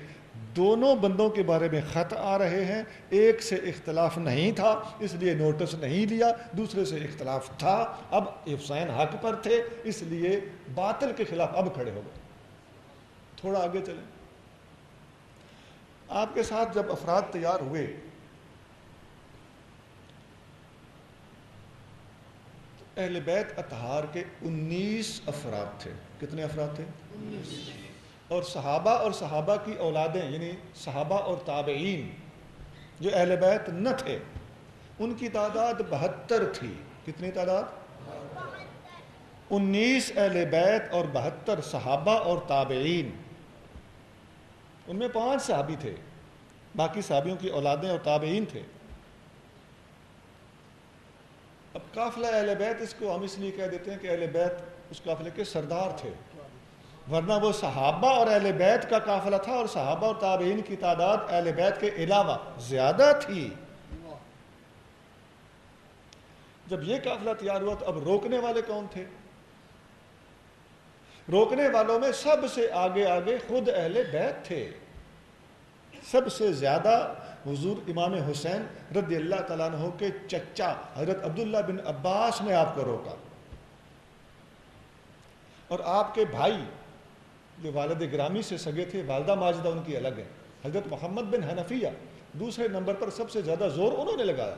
دونوں بندوں کے بارے میں خط آ رہے ہیں، ایک سے اختلاف نہیں تھا اس لیے نوٹس نہیں لیا، دوسرے سے اختلاف تھا، اب حسین حق پر تھے اس لیے باطل کے خلاف اب کھڑے ہو گئے۔ تھوڑا آگے چلیں، آپ کے ساتھ جب افراد تیار ہوئے تو اہل بیت اطہار کے 19 افراد تھے۔ کتنے افراد تھے؟ 19۔ اور صحابہ کی اولادیں یعنی صحابہ اور تابعین جو اہل بیت نہ تھے ان کی تعداد 72 تھی۔ کتنی تعداد؟ 19 اہل بیت اور 72 صحابہ اور تابعین، ان میں 5 صحابی تھے، باقی صحابیوں کی اولادیں اور تابعین تھے۔ اب قافلہ اہل بیت اس کو ہم اس لیے کہہ دیتے ہیں کہ اہل بیت اس قافلے کے سردار تھے، ورنہ وہ صحابہ اور اہل بیت کا قافلہ تھا، اور صحابہ اور تابعین کی تعداد اہل بیت کے علاوہ زیادہ تھی۔ جب یہ قافلہ تیار ہوا تو اب روکنے والے کون تھے؟ روکنے والوں میں سب سے آگے خود اہل بیت تھے۔ سب سے زیادہ حضور امام حسین رضی اللہ تعالیٰ عنہ کے چچا حضرت عبداللہ بن عباس نے آپ کو روکا، اور آپ کے بھائی جو والد گرامی سے سگے تھے، والدہ ماجدہ ان کی الگ ہے، حضرت محمد بن حنفیہ دوسرے نمبر پر سب سے زیادہ زور انہوں نے لگایا۔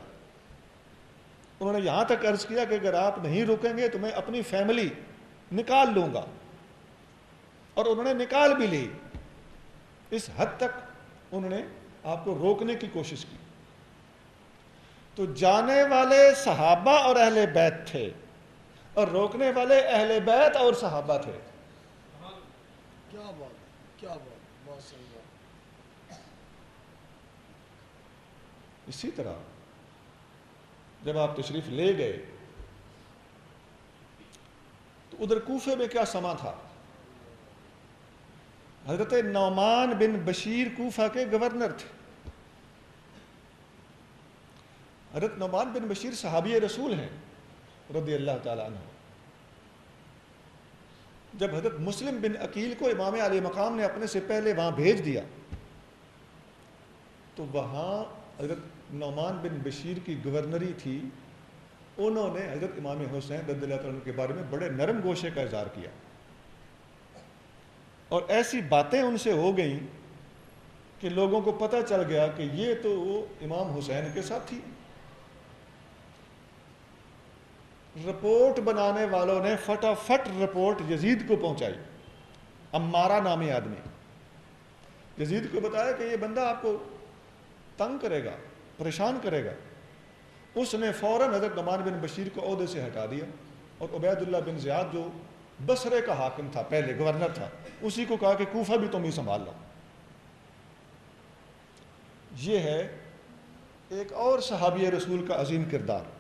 انہوں نے یہاں تک عرض کیا کہ اگر آپ نہیں رکیں گے تو میں اپنی فیملی نکال لوں گا، اور انہوں نے نکال بھی لی۔ اس حد تک انہوں نے آپ کو روکنے کی کوشش کی۔ تو جانے والے صحابہ اور اہل بیت تھے، اور روکنے والے اہل بیت اور صحابہ تھے۔ کیا بات ہے، کیا بات، بہت صحیح بات۔ اسی طرح جب آپ تشریف لے گئے تو ادھر کوفے میں کیا سما تھا؟ حضرت نعمان بن بشیر کوفہ کے گورنر تھے۔ حضرت نعمان بن بشیر صحابی رسول ہیں رضی اللہ تعالیٰ عنہ۔ جب حضرت مسلم بن عقیل کو امام علی مقام نے اپنے سے پہلے وہاں بھیج دیا تو وہاں حضرت نعمان بن بشیر کی گورنری تھی، انہوں نے حضرت امام حسین رضی اللہ تعالیٰ عنہ کے بارے میں بڑے نرم گوشے کا اظہار کیا، اور ایسی باتیں ان سے ہو گئیں کہ لوگوں کو پتہ چل گیا کہ یہ تو وہ امام حسین کے ساتھ تھی۔ رپورٹ بنانے والوں نے فٹافٹ رپورٹ یزید کو پہنچائی، عمارہ نامی آدمی، یزید کو بتایا کہ یہ بندہ آپ کو تنگ کرے گا، پریشان کرے گا۔ اس نے فوراً حضرت نعمان بن بشیر کو عہدے سے ہٹا دیا، اور عبید اللہ بن زیاد جو بصرے کا حاکم تھا، پہلے گورنر تھا، اسی کو کہا کہ کوفہ بھی تم ہی سنبھال لو۔ یہ ہے ایک اور صحابی رسول کا عظیم کردار۔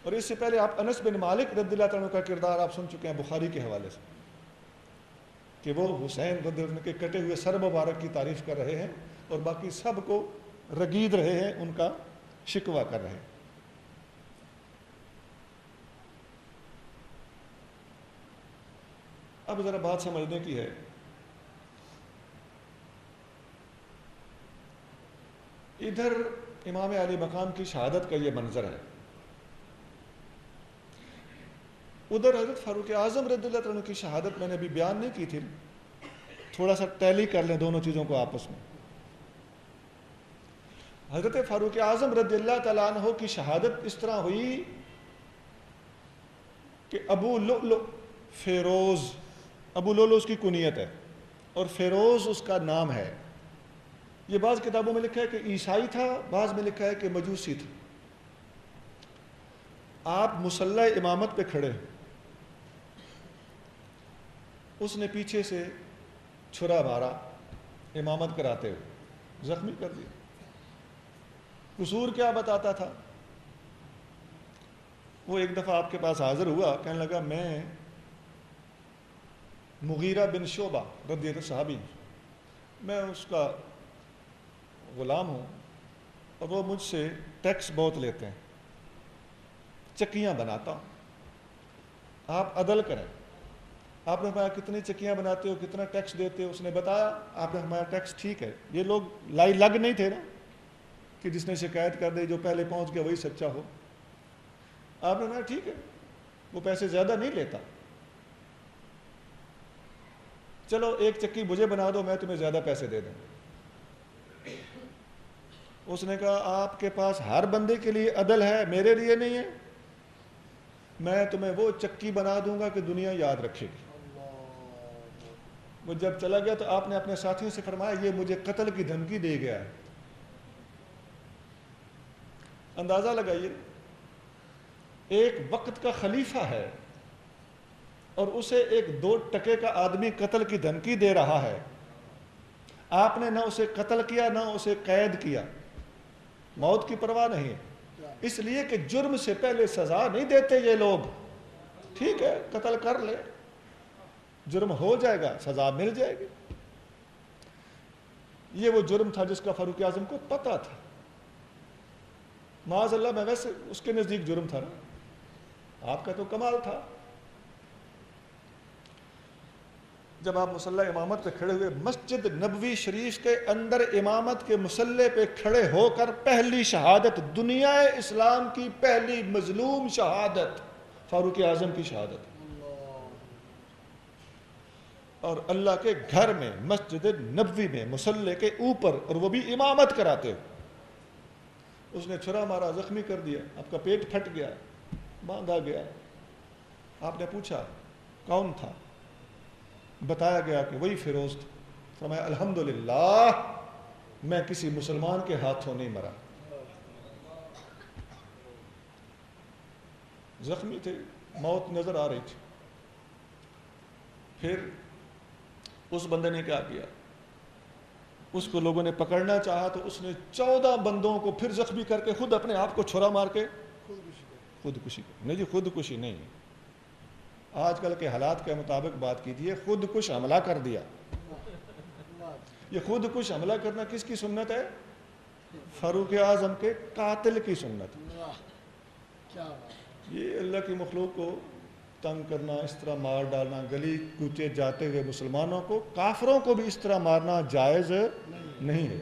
اور اس سے پہلے آپ انس بن مالک رضی اللہ تعالیٰ کا کردار آپ سن چکے ہیں بخاری کے حوالے سے، کہ وہ حسین رضی اللہ عنہ کے کٹے ہوئے سر مبارک کی تعریف کر رہے ہیں اور باقی سب کو رگید رہے ہیں، ان کا شکوہ کر رہے ہیں۔ اب ذرا بات سمجھنے کی ہے، ادھر امام علی مقام کی شہادت کا یہ منظر ہے، ادھر حضرت فاروق اعظم رضی اللہ عنہ کی شہادت میں نے ابھی بیان نہیں کی تھی، تھوڑا سا ٹیلی کر لیں دونوں چیزوں کو آپس میں۔ حضرت فاروق اعظم رضی اللہ تعالیٰ عنہ کی شہادت اس طرح ہوئی کہ ابو لؤلؤ فیروز، ابو لؤلؤ اس کی کنیت ہے اور فیروز اس کا نام ہے۔ یہ بعض کتابوں میں لکھا ہے کہ عیسائی تھا، بعض میں لکھا ہے کہ مجوسی تھا۔ آپ مصلی امامت پہ کھڑے، اس نے پیچھے سے چھرا مارا امامت کراتے ہوئے، زخمی کر دیا۔ قصور کیا بتاتا تھا؟ وہ ایک دفعہ آپ کے پاس حاضر ہوا، کہنے لگا میں مغیرہ بن شعبہ رضی اللہ صحابی، میں اس کا غلام ہوں اور وہ مجھ سے ٹیکس بہت لیتے ہیں، چکیاں بناتا ہوں، آپ عدل کریں۔ آپ نے فرمایا کتنی چکیاں بناتے ہو، کتنا ٹیکس دیتے ہو؟ اس نے بتایا، آپ نے فرمایا ٹیکس ٹھیک ہے۔ یہ لوگ لائی لگ نہیں تھے نا کہ جس نے شکایت کر دی جو پہلے پہنچ گیا وہی سچا ہو۔ آپ نے فرمایا ٹھیک ہے، وہ پیسے زیادہ نہیں لیتا، چلو ایک چکی مجھے بنا دو، میں تمہیں زیادہ پیسے دے دوں۔ اس نے کہا آپ کے پاس ہر بندے کے لیے عدل ہے، میرے لیے نہیں ہے، میں تمہیں وہ چکی بنا دوں گا کہ دنیا یاد رکھے گی۔ وہ جب چلا گیا تو آپ نے اپنے ساتھیوں سے فرمایا یہ مجھے قتل کی دھمکی دے گیا ہے۔ اندازہ لگائیے، ایک وقت کا خلیفہ ہے اور اسے ایک 2 ٹکے کا آدمی قتل کی دھمکی دے رہا ہے، آپ نے نہ اسے قتل کیا نہ اسے قید کیا، موت کی پرواہ نہیں، اس لیے کہ جرم سے پہلے سزا نہیں دیتے یہ لوگ۔ ٹھیک ہے قتل کر لے، جرم ہو جائے گا، سزا مل جائے گی۔ یہ وہ جرم تھا جس کا فاروق اعظم کو پتہ تھا، معاذ اللہ میں ویسے اس کے نزدیک جرم تھا نا، آپ کا تو کمال تھا۔ جب آپ مصلی امامت پہ کھڑے ہوئے، مسجد نبوی شریف کے اندر امامت کے مصلی پہ کھڑے ہو کر پہلی شہادت، دنیا اسلام کی پہلی مظلوم شہادت، فاروق اعظم کی شہادت، اور اللہ کے گھر میں مسجد نبوی میں مصلی کے اوپر، اور وہ بھی امامت کراتے ہو۔ اس نے چھرا مارا، زخمی کر دیا، آپ کا پیٹ پھٹ گیا، باندھا گیا۔ آپ نے پوچھا کون تھا؟ بتایا گیا کہ وہی فیروز تھا۔ فرمایا الحمدللہ میں کسی مسلمان کے ہاتھوں نہیں مرا۔ زخمی تھے، موت نظر آ رہی تھی۔ پھر اس بندے نے کیا کیا؟ اس کو لوگوں نے پکڑنا چاہا تو اس نے 14 بندوں کو پھر زخمی کر کے خود اپنے آپ کو چھرا مار کے خودکشی کی۔ نہیں جی خودکشی نہیں، آج کل کے حالات کے مطابق بات کیجیے، خود کش حملہ کر دیا۔ یہ خود کش حملہ کرنا کس کی سنت ہے؟ فاروق اعظم کے قاتل کی سنت ہے۔ یہ اللہ کی مخلوق کو تنگ کرنا، اس طرح مار ڈالنا، گلی کوچے جاتے ہوئے مسلمانوں کو، کافروں کو بھی اس طرح مارنا جائز نہیں ہے۔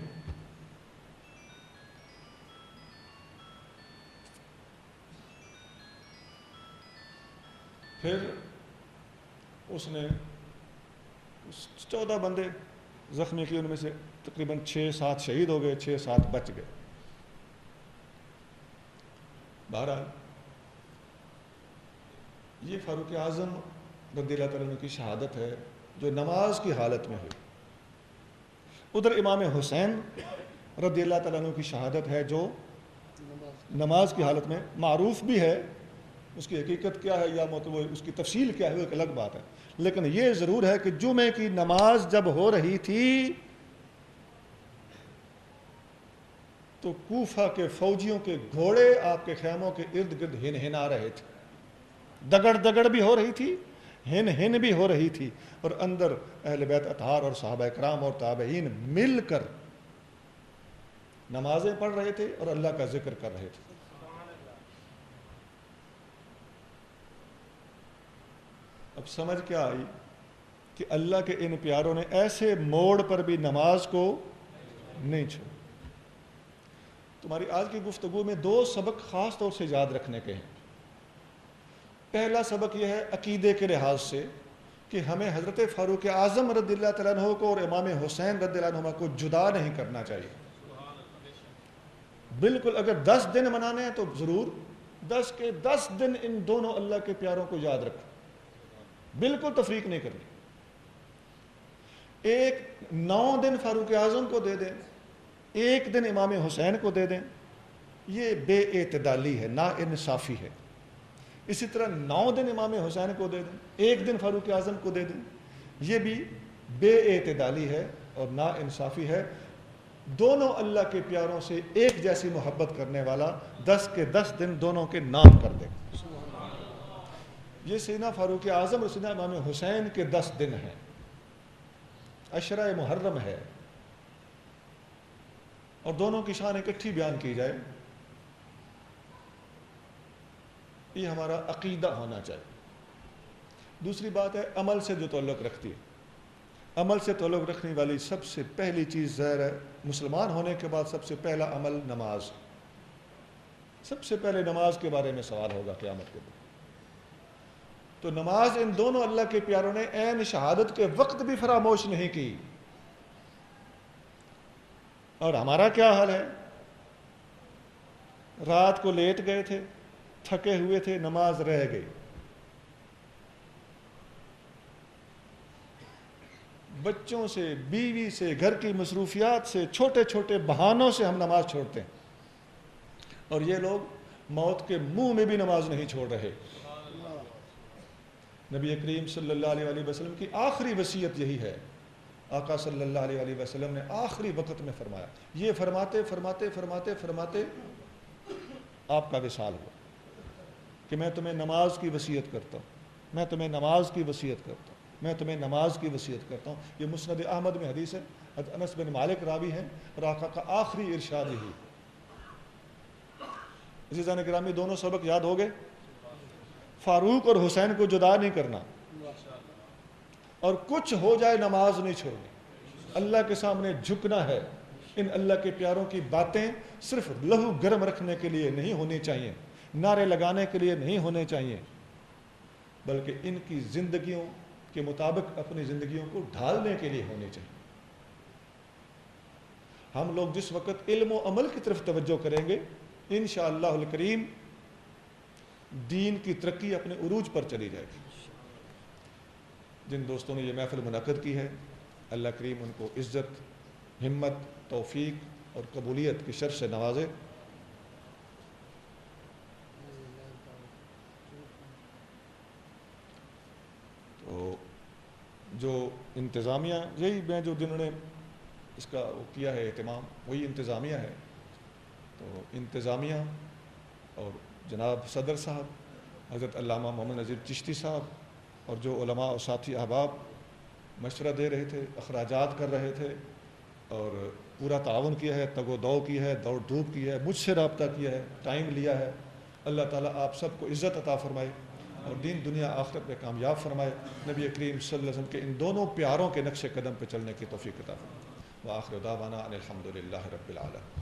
پھر اس نے 14 بندے زخمی کیے، ان میں سے تقریباً 6-7 شہید ہو گئے، 6-7 بچ گئے۔ بہرحال یہ فاروق اعظم رضی اللہ تعالیٰ عنہ کی شہادت ہے جو نماز کی حالت میں ہوئی. ادھر امام حسین رضی اللہ تعالیٰ عنہ کی شہادت ہے جو نماز کی حالت میں معروف بھی ہے. اس کی حقیقت کیا ہے یا مطلب اس کی تفصیل کیا ہے وہ ایک الگ بات ہے. لیکن یہ ضرور ہے کہ جمعے کی نماز جب ہو رہی تھی تو کوفہ کے فوجیوں کے گھوڑے آپ کے خیموں کے ارد گرد ہن ہنا رہے تھے. دگڑ دگڑ بھی ہو رہی تھی, ہن ہن بھی ہو رہی تھی, اور اندر اہل بیت اطہار اور صحابہ کرام اور تابعین مل کر نمازیں پڑھ رہے تھے اور اللہ کا ذکر کر رہے تھے. اب سمجھ کیا آئی کہ اللہ کے ان پیاروں نے ایسے موڑ پر بھی نماز کو نہیں چھوڑا. تمہاری آج کی گفتگو میں 2 سبق خاص طور سے یاد رکھنے کے ہیں. پہلا سبق یہ ہے عقیدے کے لحاظ سے کہ ہمیں حضرت فاروق اعظم رضی اللہ تعالیٰ عنہ کو اور امام حسین رضی اللہ عنہ کو جدا نہیں کرنا چاہیے. بالکل اگر 10 دن منانے ہیں تو ضرور 10 کے 10 دن ان دونوں اللہ کے پیاروں کو یاد رکھو, بالکل تفریق نہیں کرنی. ایک 9 دن فاروق اعظم کو دے دیں, 1 دن امام حسین کو دے دیں, یہ بے اعتدالی ہے, نا انصافی ہے. اسی طرح 9 دن امام حسین کو دے دیں, 1 دن فاروق اعظم کو دے دیں, یہ بھی بے اعتدالی ہے اور نا انصافی ہے. دونوں اللہ کے پیاروں سے ایک جیسی محبت کرنے والا 10 کے 10 دن دونوں کے نام کر دے. یہ سیدنا فاروق اعظم اور سیدنا امام حسین کے 10 دن ہیں, عشرہ محرم ہے, اور دونوں کی شان اکٹھی بیان کی جائے, یہ ہمارا عقیدہ ہونا چاہیے. دوسری بات ہے عمل سے جو تعلق رکھتی ہے. عمل سے تعلق رکھنے والی سب سے پہلی چیز ظاہر ہے, مسلمان ہونے کے بعد سب سے پہلا عمل نماز. سب سے پہلے نماز کے بارے میں سوال ہوگا قیامت کے دن. تو نماز ان دونوں اللہ کے پیاروں نے عین شہادت کے وقت بھی فراموش نہیں کی. اور ہمارا کیا حال ہے؟ رات کو لیٹ گئے تھے, تھکے ہوئے تھے, نماز رہ گئی. بچوں سے, بیوی سے, گھر کی مصروفیات سے, چھوٹے چھوٹے بہانوں سے ہم نماز چھوڑتے ہیں, اور یہ لوگ موت کے منہ میں بھی نماز نہیں چھوڑ رہے. نبی کریم صلی اللہ علیہ وسلم کی آخری وصیت یہی ہے. آقا صلی اللہ علیہ وسلم نے آخری وقت میں فرمایا, یہ فرماتے فرماتے فرماتے فرماتے آپ کا وصال ہوا کہ میں تمہیں نماز کی وصیت کرتا ہوں, میں تمہیں نماز کی وصیت کرتا ہوں, میں تمہیں نماز کی وصیت کرتا ہوں. یہ مسند احمد میں حدیث ہے, انس بن مالک راوی ہیں, اور آقا کا آخری ارشاد یہی. عزیزان گرامی, دونوں سبق یاد ہو گئے. فاروق اور حسین کو جدا نہیں کرنا, اور کچھ ہو جائے نماز نہیں چھوڑنی. اللہ کے سامنے جھکنا ہے. ان اللہ کے پیاروں کی باتیں صرف لہو گرم رکھنے کے لیے نہیں ہونی چاہیے, نعرے لگانے کے لیے نہیں ہونے چاہیے, بلکہ ان کی زندگیوں کے مطابق اپنی زندگیوں کو ڈھالنے کے لیے ہونے چاہیے. ہم لوگ جس وقت علم و عمل کی طرف توجہ کریں گے, انشاءاللہ الکریم دین کی ترقی اپنے عروج پر چلی جائے گی. جن دوستوں نے یہ محفل منعقد کی ہے, اللہ کریم ان کو عزت, ہمت, توفیق اور قبولیت کی شرف سے نوازے. تو جو انتظامیہ, یہی میں جو جنہوں نے اس کا وہ کیا ہے اہتمام, وہی انتظامیہ ہے. تو انتظامیہ اور جناب صدر صاحب حضرت علامہ محمد نذیر چشتی صاحب اور جو علماء اور ساتھی احباب مشورہ دے رہے تھے, اخراجات کر رہے تھے, اور پورا تعاون کیا ہے, تگ و دو کی ہے, دوڑ دھوپ کی ہے, مجھ سے رابطہ کیا ہے, ٹائم لیا ہے. اللہ تعالیٰ آپ سب کو عزت عطا فرمائے اور دین دنیا آخرت میں کامیاب فرمائے. نبی کریم صلی اللہ علیہ وسلم کے ان دونوں پیاروں کے نقش قدم پہ چلنے کی توفیق عطا فرمائے. وآخر دعوانا ان الحمد للہ رب العالمین.